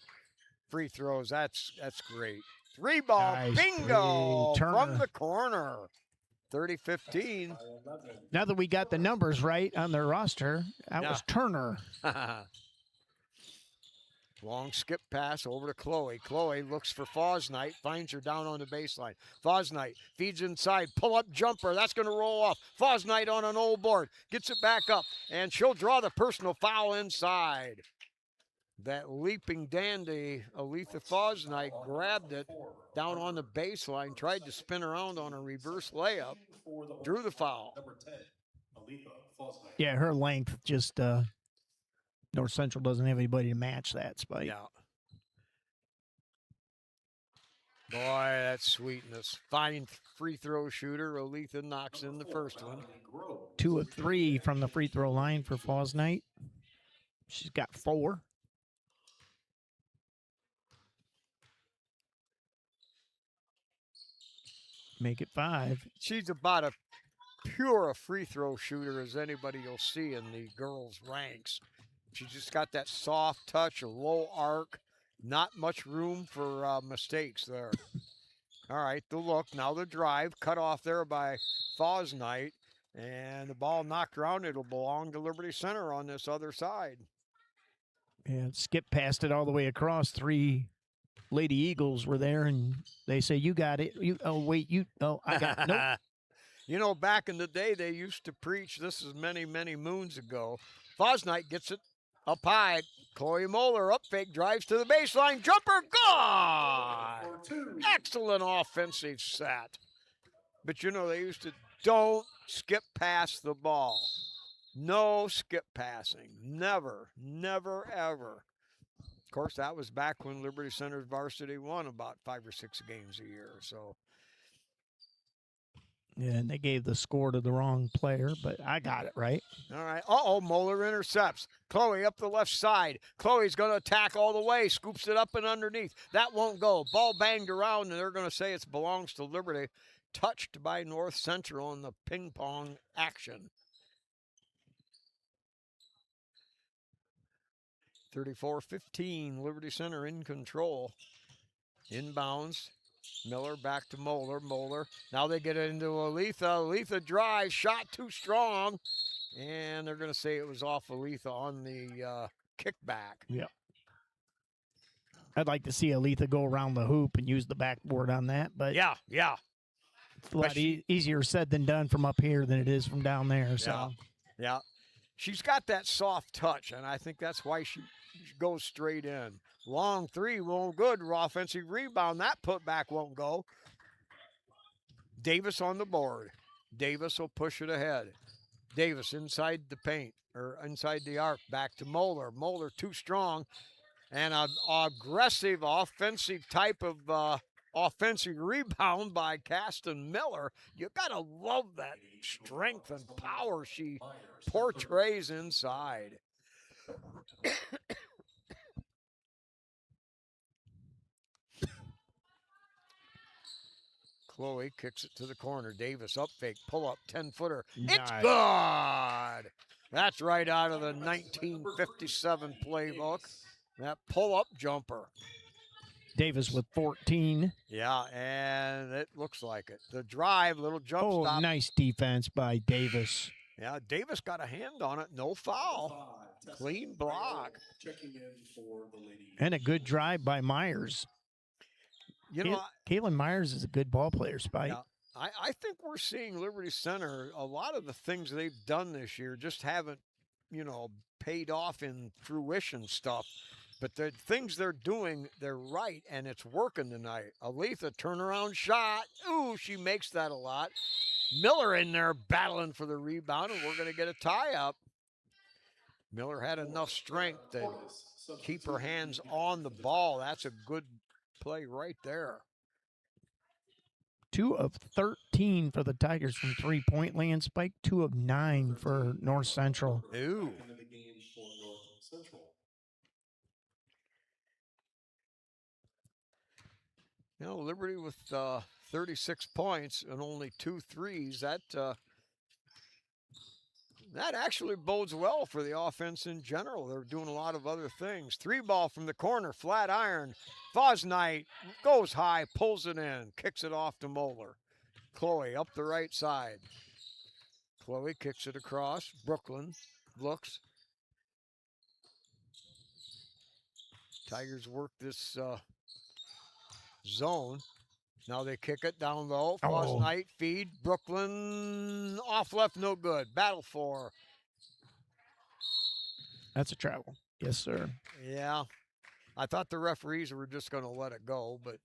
free throws, that's great. 3-ball, Nice bingo, three. from the corner. 30-15. Now that we got the numbers right on their roster, that was Turner. Long skip pass over to Chloe. Chloe looks for Fosnight, finds her down on the baseline. Fosnight feeds inside, pull-up jumper. That's going to roll off. Fosnight on an old board. Gets it back up, and she'll draw the personal foul inside. That leaping dandy, Aletha Fosnight, grabbed it down on the baseline, tried to spin around on a reverse layup, drew the foul. Yeah, her length just North Central doesn't have anybody to match that spike. Yeah. Boy, that's sweetness. Fine free throw shooter. Aletha knocks in the first one. 2 of 3 from the free throw line for Fosnight. She's got 4. Make it 5. She's about a pure free throw shooter as anybody you'll see in the girls' ranks. She just got that soft touch, a low arc, not much room for mistakes there. All right, the look, now the drive, cut off there by Fosnight, and the ball knocked around. It'll belong to Liberty Center on this other side. And Skip passed it all the way across. 3 Lady Eagles were there, and they say, you got it. I got it. Nope. You know, back in the day, they used to preach, this is many, many moons ago. Fosnight gets it up high. Chloe Moeller up fake, drives to the baseline. Jumper, gone! Excellent offensive set. But, you know, they used to, don't skip past the ball. No skip passing. Never, never, ever. Of course, that was back when Liberty Center's varsity won about 5 or 6 games a year. So, yeah, and they gave the score to the wrong player, but I got it right. all right. Uh-oh, Moeller intercepts. Chloe up the left side. Chloe's going to attack all the way. Scoops it up and underneath. That won't go. Ball banged around, and they're going to say it belongs to Liberty. Touched by North Central in the ping-pong action. 34-15, Liberty Center in control. Inbounds. Miller back to Moeller. Moeller. Now they get it into Aletha. Aletha drives. Shot too strong. And they're going to say it was off Aletha on the kickback. Yeah. I'd like to see Aletha go around the hoop and use the backboard on that, but Yeah, yeah, it's a lot easier said than done from up here than it is from down there. So, yeah. She's got that soft touch, and I think that's why she goes straight in. Long three won't good. Offensive rebound. That putback won't go. Davis on the board. Davis will push it ahead. Davis inside the paint, or inside the arc. Back to Moeller. Moeller too strong. And an aggressive offensive type of offensive rebound by Caston Miller. You got to love that strength and power she portrays inside. Chloe kicks it to the corner. Davis up fake, pull up, 10-footer. It's good. That's right out of the 1957 playbook. That pull up jumper. Davis with 14. Yeah, and it looks like it. The drive, little jump Oh, stop. nice defense by Davis. Yeah, Davis got a hand on it. No foul. Clean block. Checking in for the lady. And a good drive by Myers. You know, Kaylin Myers is a good ball player, Spike. yeah, I think we're seeing Liberty Center, a lot of the things they've done this year just haven't, paid off in fruition stuff. But the things they're doing, they're right, and it's working tonight. Aletha, turnaround shot. Ooh, she makes that a lot. Miller in there battling for the rebound, and we're going to get a tie-up. Miller had enough strength to keep her hands on the ball. That's a good play right there. 2 of 13 for the Tigers from three-point land, Spike. 2 of 9 for North Central. Ooh. Liberty with 36 points and only 2 threes. That actually bodes well for the offense in general. They're doing a lot of other things. 3-ball from the corner, flat iron. Fosnight goes high, pulls it in, kicks it off to Moeller. Chloe up the right side. Chloe kicks it across. Brooklyn looks. Tigers work this zone. Now they kick it down low. Fosnight feed. Brooklyn off left, no good. Battle for. That's a travel. Yes, sir. Yeah. I thought the referees were just going to let it go, but.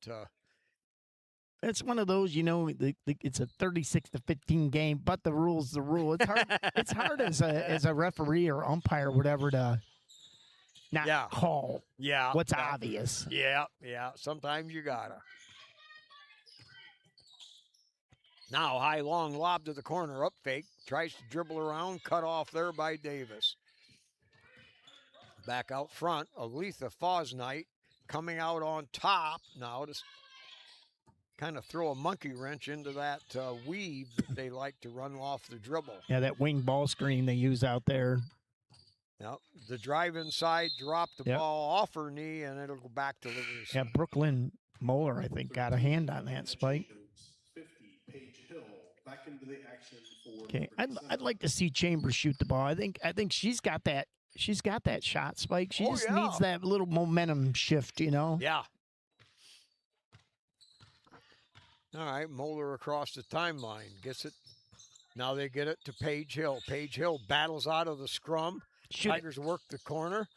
It's one of those, it's a 36-15 game, but the rule's the rule. It's hard. It's hard as a referee or umpire, or whatever, to not call. Yeah. What's obvious. Yeah. Sometimes you gotta. Now, high, long lob to the corner, up fake. Tries to dribble around, cut off there by Davis. Back out front, Aletha Fosnight coming out on top now to kind of throw a monkey wrench into that weave that they like to run off the dribble. Yeah, that wing ball screen they use out there. Yep. The drive inside, drop the ball off her knee, and it'll go back to Liberty. Yeah, Brooklyn Moeller, I think, got a hand on that, Spike. 50, Paige Hill back into the action for. Okay, I'd like to see Chambers shoot the ball. I think she's got that. She's got that shot, Spike. She just needs that little momentum shift, Yeah. All right, Moeller across the timeline gets it. Now they get it to Paige Hill. Paige Hill battles out of the scrum. Tigers work the corner.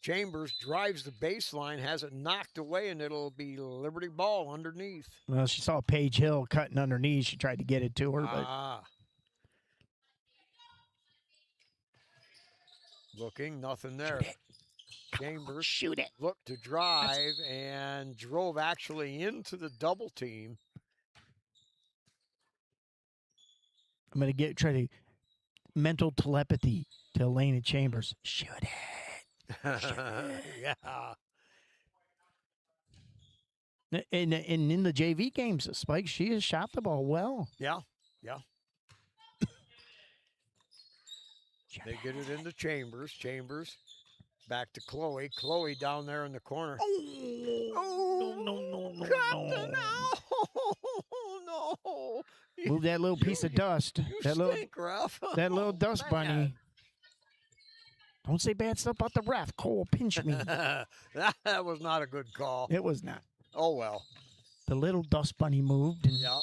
Chambers drives the baseline, has it knocked away, and it'll be Liberty ball underneath. Well, she saw Paige Hill cutting underneath. She tried to get it to her, but looking, nothing there. Chambers shoot it. Looked to drive and drove actually into the double team. I'm going to try to mental telepathy to Elena Chambers. Shoot it. Yeah. And in the JV games, Spike, she has shot the ball well. Yeah. They get it into Chambers. Chambers back to Chloe. Chloe down there in the corner. Oh, no. Captain, no. Move that little piece of dust. You stink, Ralph. That little dust bunny. Don't say bad stuff about the ref. Cole pinched me. that was not a good call. It was not. Oh, well. The little dust bunny moved, and Yeah.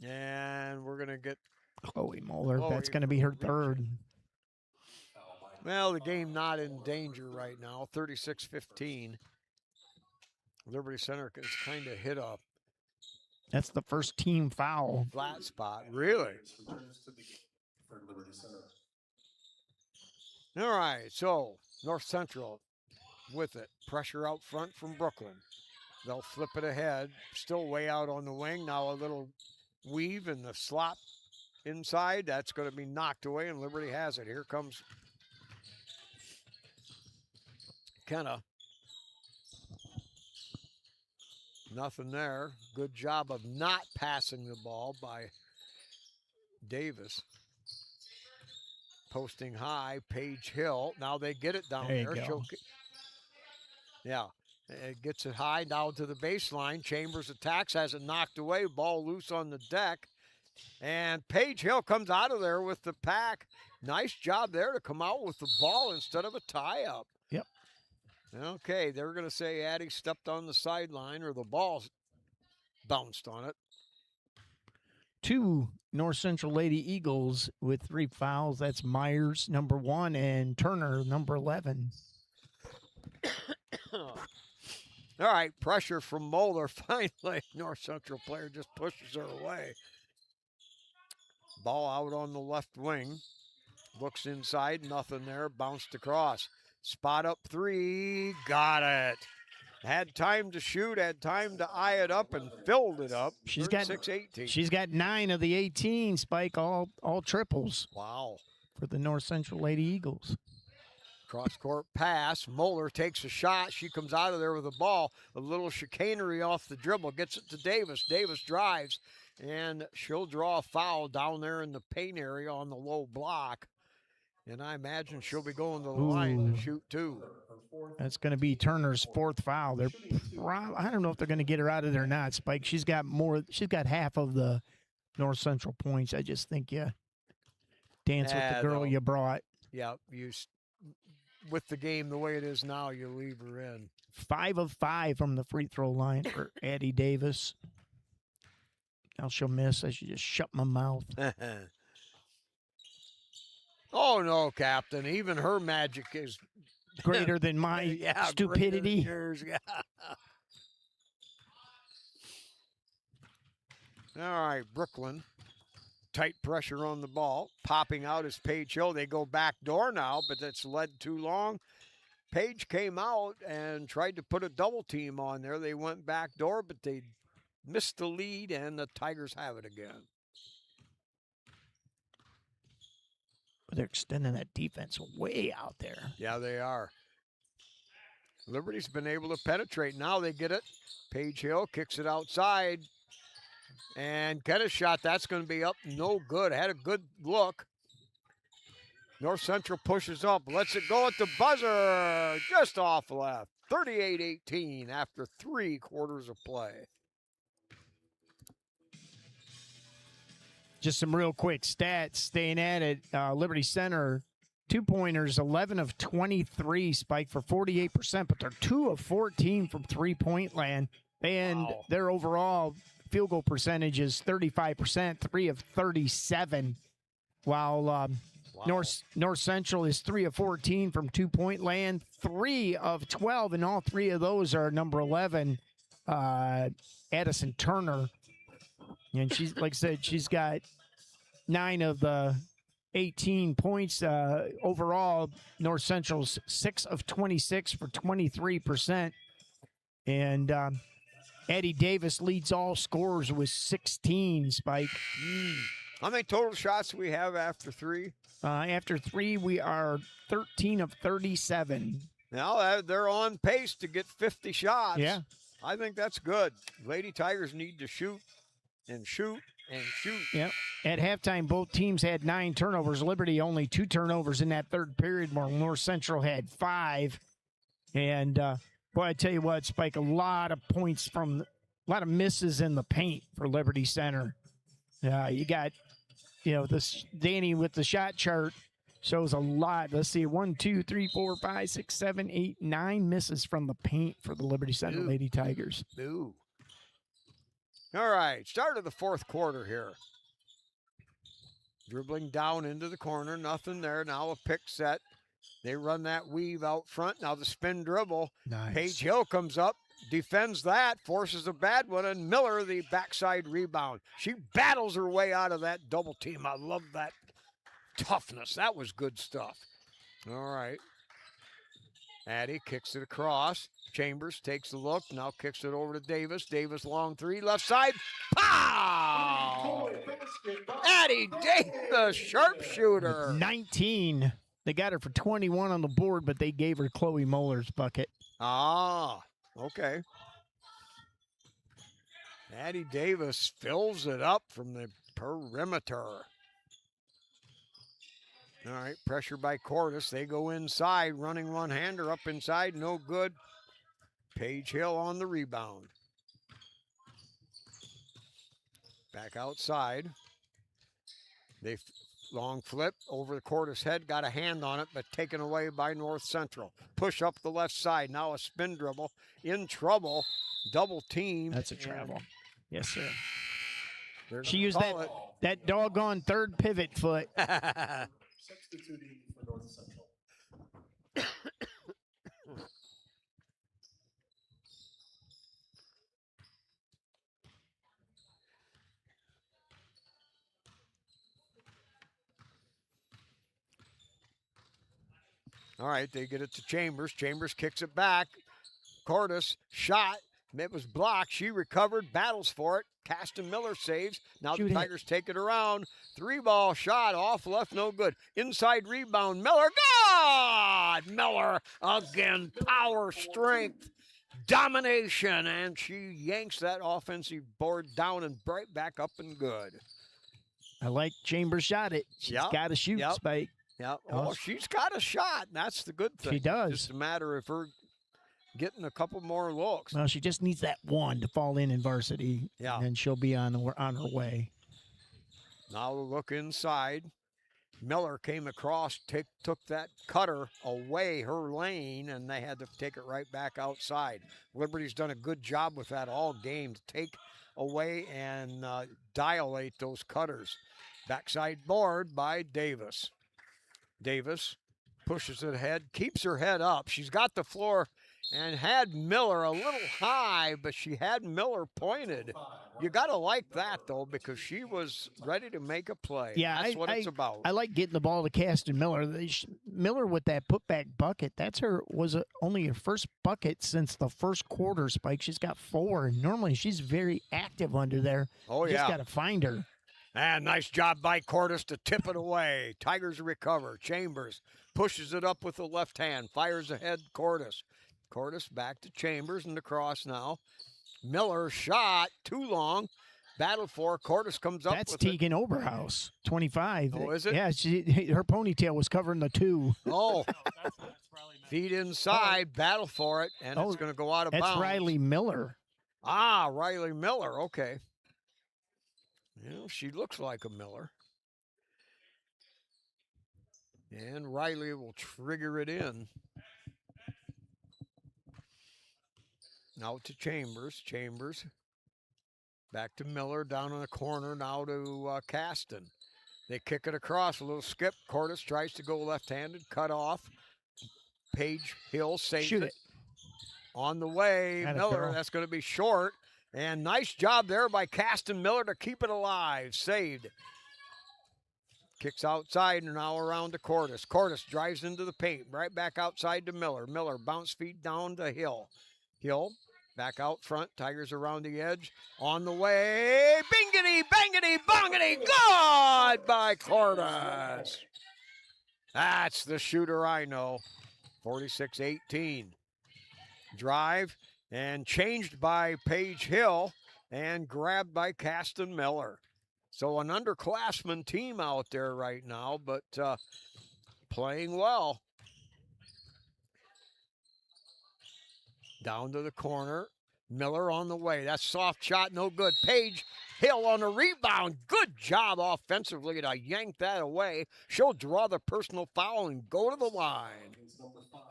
And we're going to get, Chloe Moeller, Chloe that's going to be her reaching. third. well, the game not in danger right now, 36-15. Liberty Center is kind of hit a That's the first team foul. flat spot. Really? Returns to the game for Liberty Center. All right, so North Central with it. Pressure out front from Brooklyn. They'll flip it ahead. Still way out on the wing. Now a little weave and the slop inside. That's going to be knocked away, and Liberty has it. Here comes Kenna. Nothing there. Good job of not passing the ball by Davis. Posting high, Paige Hill. Now they get it down There you there. go. She'll yeah, it gets it high down to the baseline. Chambers attacks, has it knocked away. Ball loose on the deck. And Paige Hill comes out of there with the pack. Nice job there to come out with the ball instead of a tie-up. Yep. Okay, they're going to say Addie stepped on the sideline or the ball bounced on it. 2 North Central Lady Eagles with 3 fouls. That's Myers, number 1, and Turner, number 11. All right, pressure from Moeller. Finally, North Central player just pushes her away. Ball out on the left wing. Looks inside, nothing there. Bounced across. Spot up 3. Got it. Had time to shoot, had time to eye it up, and filled it up. She's got 36-18. She's got 9 of the 18, Spike, all triples Wow. for the North Central Lady Eagles. Cross-court pass. Moeller takes a shot. She comes out of there with the ball. A little chicanery off the dribble. Gets it to Davis. Davis drives, and she'll draw a foul down there in the paint area on the low block. And I imagine she'll be going to the line Ooh. to shoot 2. That's going to be Turner's 4th foul. I don't know if they're going to get her out of there or not, Spike. She's got half of the North Central points. I just think, dance with the girl you brought. Yeah, with the game the way it is now, you leave her in. 5 of 5 from the free throw line for Addie Davis. Now she'll miss. I should just shut my mouth. Oh, no, Captain. Even her magic is Greater than my yeah, stupidity. greater than yours, yeah. All right, Brooklyn. Tight pressure on the ball. Popping out is Paige Hill. They go back door now, but it's led too long. Paige came out and tried to put a double team on there. They went back door, but they missed the lead, and the Tigers have it again. They're extending that defense way out there. Yeah, they are. Liberty's been able to penetrate. Now they get it. Paige Hill kicks it outside. And get a shot. That's going to be up. No good. Had a good look. North Central pushes up. Lets it go at the buzzer. Just off left. 38-18 after 3 quarters of play. Just some real quick stats. Staying at it, Liberty Center, 2-pointers, 11 of 23, Spike, for 48%, but they're 2 of 14 from three-point land. And their overall field goal percentage is 35%, 3 of 37, while North Central is 3 of 14 from 2-point land, 3 of 12, and all 3 of those are number 11, Addison Turner. And she's, like I said, she's got 9 of the 18 points. Overall, North Central's 6 of 26 for 23%. And Addie Davis leads all scorers with 16, Spike. How many total shots do we have after 3? After 3, we are 13 of 37. Now they're on pace to get 50 shots. Yeah. I think that's good. Lady Tigers need to shoot and shoot and shoot. Yep. At halftime, both teams had 9 turnovers. Liberty only 2 turnovers in that third period, while North Central had 5. And, boy, I tell you what, Spike, a lot of points from – a lot of misses in the paint for Liberty Center. You got, this Danny with the shot chart. Shows a lot. Let's see. 1, 2, 3, 4, 5, 6, 7, 8, 9 misses from the paint for the Liberty Center Ooh. Lady Tigers. Ooh. All right, start of the fourth quarter here. Dribbling down into the corner, nothing there. Now a pick set. They run that weave out front. Now the spin dribble. Nice. Paige Hill comes up, defends that, forces a bad one, and Miller the backside rebound. She battles her way out of that double team. I love that toughness. That was good stuff. All right. Addie kicks it across. Chambers takes a look, now kicks it over to Davis. Davis long three, left side. Pow! Addie Davis, sharpshooter. 19. They got her for 21 on the board, but they gave her Chloe Muller's bucket. Ah, okay. Addie Davis fills it up from the perimeter. All right, pressure by Cordes. They go inside, running one-hander up inside, no good. Paige Hill on the rebound. Back outside. They long flip over the Cordes head, got a hand on it, but taken away by North Central. Push up the left side, now a spin dribble. In trouble, double team. That's a travel. Yes, sir. They're She gonna used call that doggone third pivot foot. it. Substituting for North Central. All right, they get it to Chambers. Chambers kicks it back. Cordes shot. It was blocked. She recovered, battles for it. Caston Miller saves. Now Shoot the it. Tigers take it around. 3-ball shot off left, no good. Inside rebound. Miller, God! Miller again. Power, strength, domination. And she yanks that offensive board down and right back up and good. I like Chambers shot it. She's Yep, got to shoot, yep. Spike. Yeah, oh, she's got a shot. That's the good thing. She does. Just a matter of her getting a couple more looks. Well, she just needs that one to fall in varsity. Yeah. And then she'll be on her way. Now we'll look inside. Miller came across, took that cutter away her lane, and they had to take it right back outside. Liberty's done a good job with that all game to take away and dilate those cutters. Backside board by Davis. Davis pushes it ahead, keeps her head up. She's got the floor and had Miller a little high, but she had Miller pointed. You got to like that, though, because she was ready to make a play. Yeah, That's what it's about. I like getting the ball to Caston Miller. Miller with that putback bucket. That's only her first bucket since the first quarter, Spike. She's got 4. And normally she's very active under there. Oh, You yeah. just got to find her. And nice job by Cordes to tip it away. Tigers recover. Chambers pushes it up with the left hand. Fires ahead, Cordes. Cordes back to Chambers and across now. Miller shot too long. Battle for Cordes comes up That's with Tegan Oberhaus, 25. Oh, is it? Yeah, her ponytail was covering the 2. Oh, feet inside, battle for it, and it's going to go out of That's bounds. Riley Miller. Ah, Riley Miller. Okay. Well, she looks like a Miller. And Riley will trigger it in. Now to Chambers. Chambers. Back to Miller, down in the corner, now to Caston. They kick it across, a little skip. Cordes tries to go left-handed, cut off. Paige Hill saves Shoot it. it. On the way, Atta Miller, girl. that's going to be short. And nice job there by Caston Miller to keep it alive. Saved. Kicks outside and now around to Cordes. Cordes drives into the paint, right back outside to Miller. Miller bounce feet down to Hill. Hill back out front. Tigers around the edge. On the way. Bingity, bangity, bongity. Good by Cordes. That's the shooter I know. 46-18. Drive and changed by Paige Hill and grabbed by Caston Miller. So an underclassman team out there right now, but playing well. Down to the corner. Miller on the way. That's soft shot, no good. Paige Hill on a rebound. Good job offensively to yank that away. She'll draw the personal foul and go to the line. Against number 5,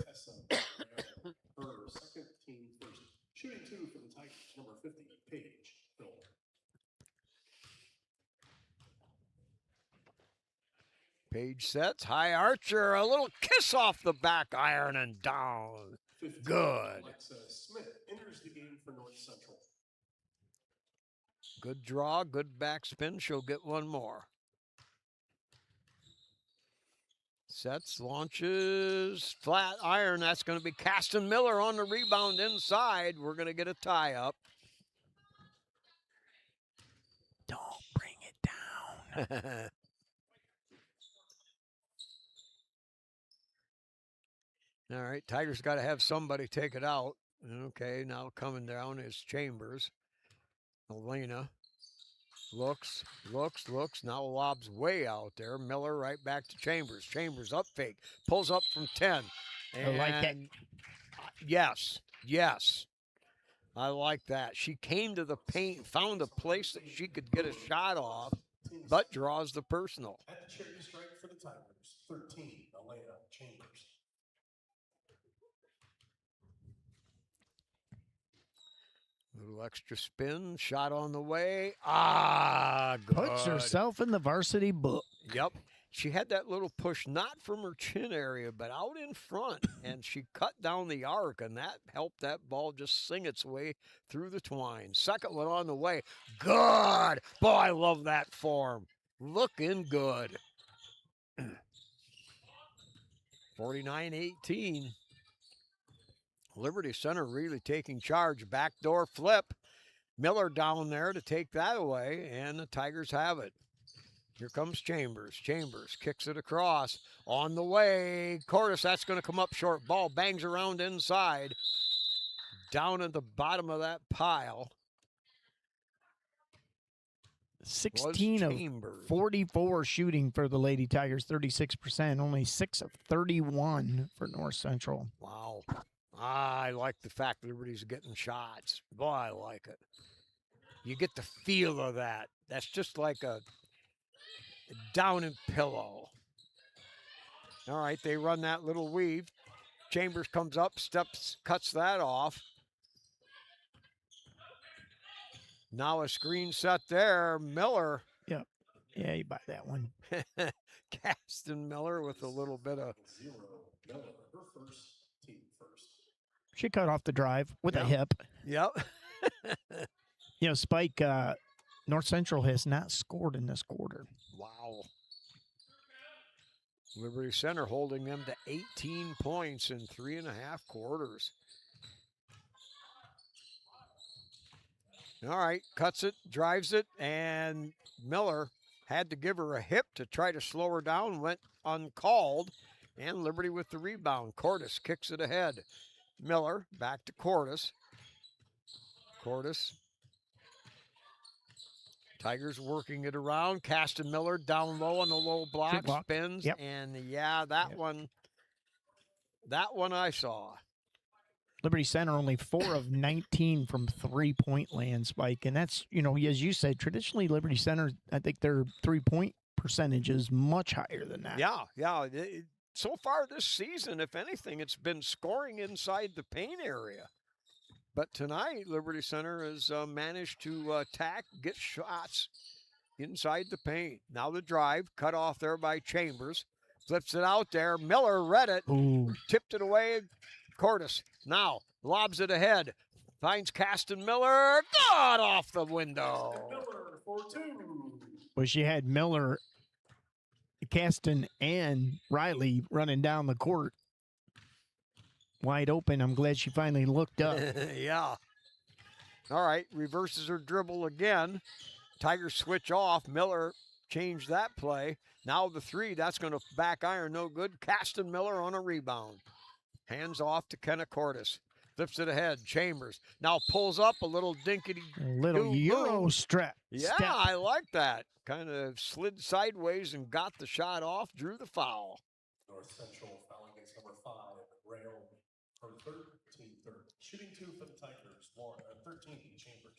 Tessa Brown. Her second team first. Shooting 2 for the Tigers, number 50, Paige Hill. Page sets, high archer, a little kiss off the back iron and down. 15, Good. Alexa Smith enters the game for North Central. Good draw, good backspin. She'll get one more. Sets, launches, flat iron. That's going to be Caston Miller on the rebound inside. We're going to get a tie up. Don't bring it down. All right, Tigers got to have somebody take it out. Okay, now coming down is Chambers. Elena looks. Now lobs way out there. Miller right back to Chambers. Chambers up fake. Pulls up from 10. I like it. Yes. I like that. She came to the paint, found a place that she could get a shot off, but draws the personal. At the charity strike for the Tigers, 13, Elena Chambers. Little extra spin, shot on the way. Good. Puts herself in the varsity book. Yep. She had that little push, not from her chin area, but out in front, and she cut down the arc, and that helped that ball just sing its way through the twine. Second one on the way. Good. Boy, I love that form. Looking good. 49-18. Liberty Center really taking charge. Backdoor flip. Miller down there to take that away, and the Tigers have it. Here comes Chambers. Chambers kicks it across. On the way. Cordes, that's going to come up short. Ball bangs around inside. Down at the bottom of that pile. 16 of 44 shooting for the Lady Tigers, 36%. Only 6 of 31 for North Central. Wow. I like the fact Liberty's getting shots. Boy, I like it. You get the feel of that. That's just like a down and pillow. All right, they run that little weave. Chambers comes up, steps, cuts that off. Now a screen set there. Miller. Yep. Yeah, you buy that one. Caston Miller with a little bit of. 0, Miller, her first team first. She cut off the drive with a hip. Yep. Spike, North Central has not scored in this quarter. Wow. Liberty Center holding them to 18 points in 3.5 quarters. All right, cuts it, drives it, and Miller had to give her a hip to try to slow her down, went uncalled, and Liberty with the rebound. Cordes kicks it ahead. Miller back to Cordes. Cordes. Tigers working it around. Caston Miller down low on the low block, spins, and that one I saw. Liberty Center only 4 of 19 from 3-point land, Spike. And that's, as you said, traditionally Liberty Center, I think their 3-point percentage is much higher than that. Yeah. So far this season, if anything, it's been scoring inside the paint area. But tonight, Liberty Center has managed to attack, get shots inside the paint. Now the drive, cut off there by Chambers. Flips it out there. Miller read it. Ooh. Tipped it away. Cordes now lobs it ahead. Finds Caston Miller. God, off the window. Miller for 2. Well, she had Miller, Caston, and Riley running down the court. Wide open. I'm glad she finally looked up. Yeah. All right, reverses her dribble again. Tigers switch off. Miller changed that play. Now the 3, that's going to back iron, no good. Caston Miller on a rebound. Hands off to Kenna Cordes. Flips it ahead. Chambers now pulls up a little dinkety. Little Euro step. Yeah, I like that. Kind of slid sideways and got the shot off, drew the foul. North Central foul against number 5, Rail. Her third. Shooting 2 for the Tigers, 13 Chambers.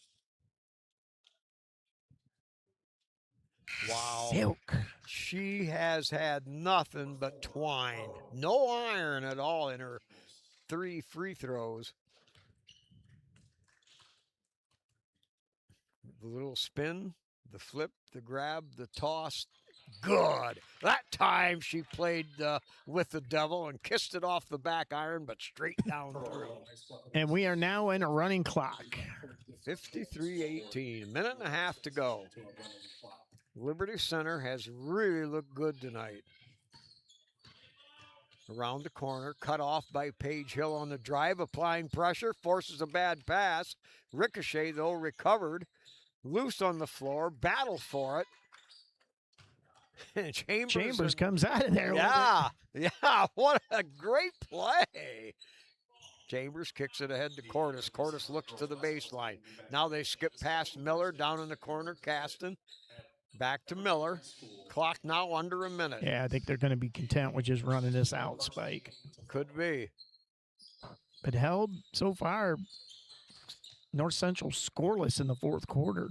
Wow. Silk. She has had nothing but twine. No iron at all in her 3 free throws. The little spin, the flip, the grab, the toss. Good. That time she played with the devil and kissed it off the back iron, but straight down through. And we are now in a running clock. 53-18, a minute and a half to go. Liberty Center has really looked good tonight. Around the corner, cut off by Paige Hill on the drive, applying pressure, forces a bad pass. Ricochet, though, recovered. Loose on the floor, battle for it. Chambers comes out of there. Yeah, what a great play. Chambers kicks it ahead to Cordes. Cordes looks to the baseline. Now they skip past Miller, down in the corner, Caston. Back to Miller. Clock now under a minute. Yeah, I think they're going to be content with just running this out, Spike. Could be. But held so far, North Central scoreless in the fourth quarter.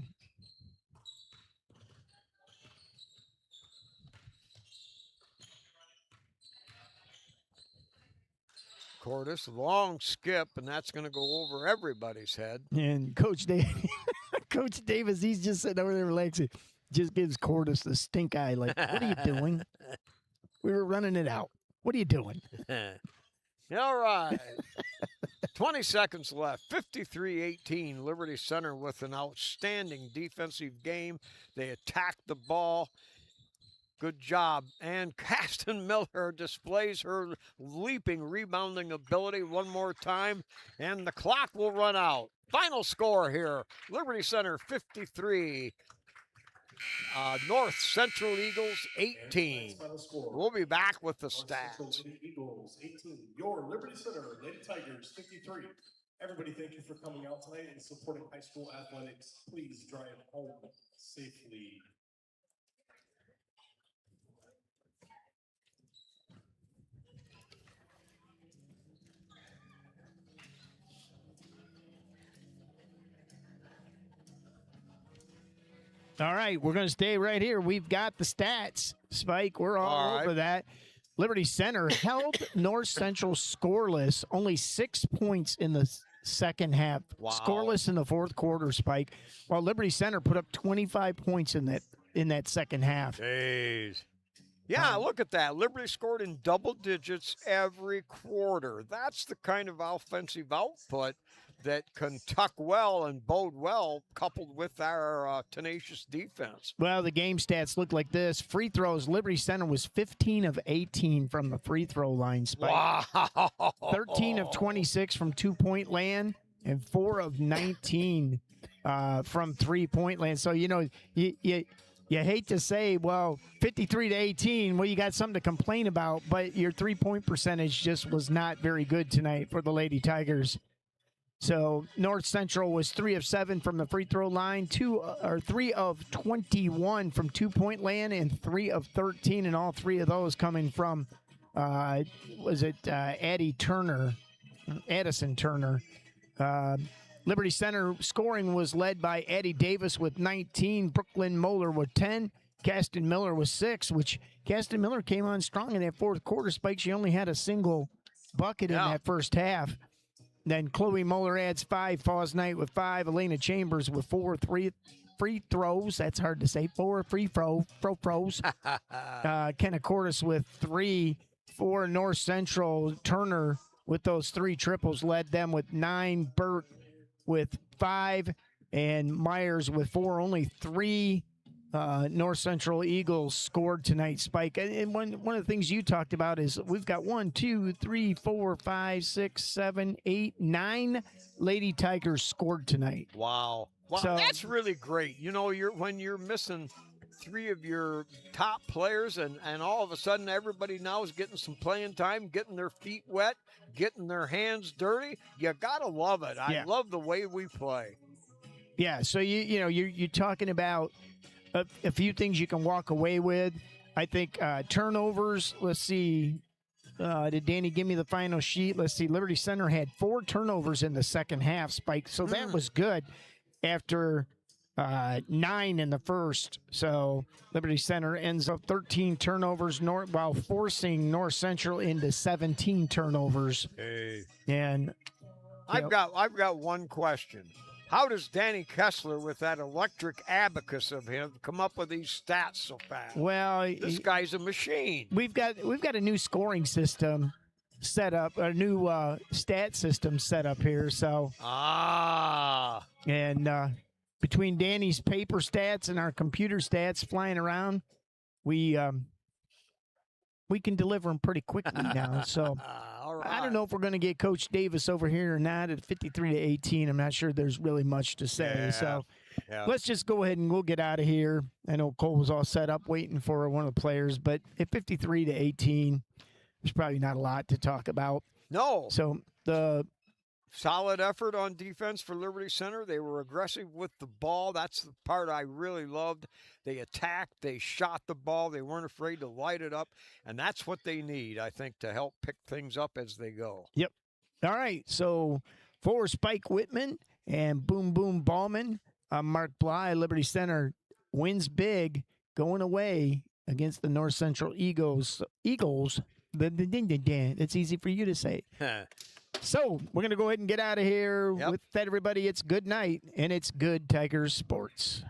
Cordes, long skip, and that's going to go over everybody's head. And Coach Davis, he's just sitting over there relaxing. Just gives Cordes the stink eye, like, what are you doing? We were running it out. What are you doing? All right. 20 seconds left. 53-18. Liberty Center with an outstanding defensive game. They attacked the ball. Good job. And Caston Miller displays her leaping rebounding ability one more time. And the clock will run out. Final score here. Liberty Center 53. North Central Eagles 18. We'll be back with the stats. Eagles 18. Your Liberty Center Lady Tigers 53. Everybody, thank you for coming out tonight and supporting high school athletics. Please drive home safely. All right, we're going to stay right here. We've got the stats, Spike. We're all over that. Liberty Center held North Central scoreless, only 6 points in the second half. Wow. Scoreless in the fourth quarter, Spike, while Liberty Center put up 25 points in that second half. Jeez. Yeah, look at that. Liberty scored in double digits every quarter. That's the kind of offensive output that can tuck well and bode well, coupled with our tenacious defense. Well, the game stats look like this. Free throws, Liberty Center was 15 of 18 from the free throw line, Spike. Wow. 13 of 26 from two-point land and 4 of 19 from three-point land. So, you hate to say, well, 53 to 18, well, you got something to complain about, but your three-point percentage just was not very good tonight for the Lady Tigers. So North Central was 3 of 7 from the free throw line, 3 of 21 from two-point land, and 3 of 13, and all 3 of those coming from, Addison Turner. Liberty Center scoring was led by Addie Davis with 19, Brooklyn Moeller with 10, Caston Miller with 6, which Caston Miller came on strong in that fourth quarter. Spike, she only had a single bucket in that first half. Then Chloe Moeller adds 5, Foz Knight with 5, Elena Chambers with 4 free throws. That's hard to say. 4 free throws. Kenna Cordes with 3 for North Central. Turner with those 3 triples led them with 9. Burt with 5, and Myers with 4. Only 3 North Central Eagles scored tonight, Spike. And one of the things you talked about is we've got 1, 2, 3, 4, 5, 6, 7, 8, 9 Lady Tigers scored tonight. Wow. So, that's really great. When you're missing 3 of your top players and all of a sudden everybody now is getting some playing time, getting their feet wet, getting their hands dirty. You got to love it. I love the way we play. Yeah, so you're talking about a few things you can walk away with. I think turnovers, let's see. Did Danny give me the final sheet? Let's see. Liberty Center had 4 turnovers in the second half, Spike. So that was good after 9 in the first. So Liberty Center ends up 13 turnovers while forcing North Central into 17 turnovers. Hey. And I've got one question. How does Danny Kessler, with that electric abacus of him, come up with these stats so fast? well, This guy's a machine. we've got a new scoring system set up, a new stat system set up here. So and between Danny's paper stats and our computer stats flying around, we can deliver them pretty quickly now. So All right. I don't know if we're going to get Coach Davis over here or not at 53-18. I'm not sure there's really much to say. Yeah. So Yeah. let's just go ahead and we'll get out of here. I know Cole was all set up waiting for one of the players, but at 53-18, there's probably not a lot to talk about. No. So the Solid effort on defense for Liberty Center. They were aggressive with the ball. That's the part I really loved. They attacked. They shot the ball. They weren't afraid to light it up. And that's what they need, I think, to help pick things up as they go. Yep. All right. So for Spike Whitman and Boom Boom Ballman, Mark Bly, Liberty Center wins big going away against the North Central Eagles. It's easy for you to say. So we're going to go ahead and get out of here. Yep. With that, everybody, it's good night, and it's good Tigers sports.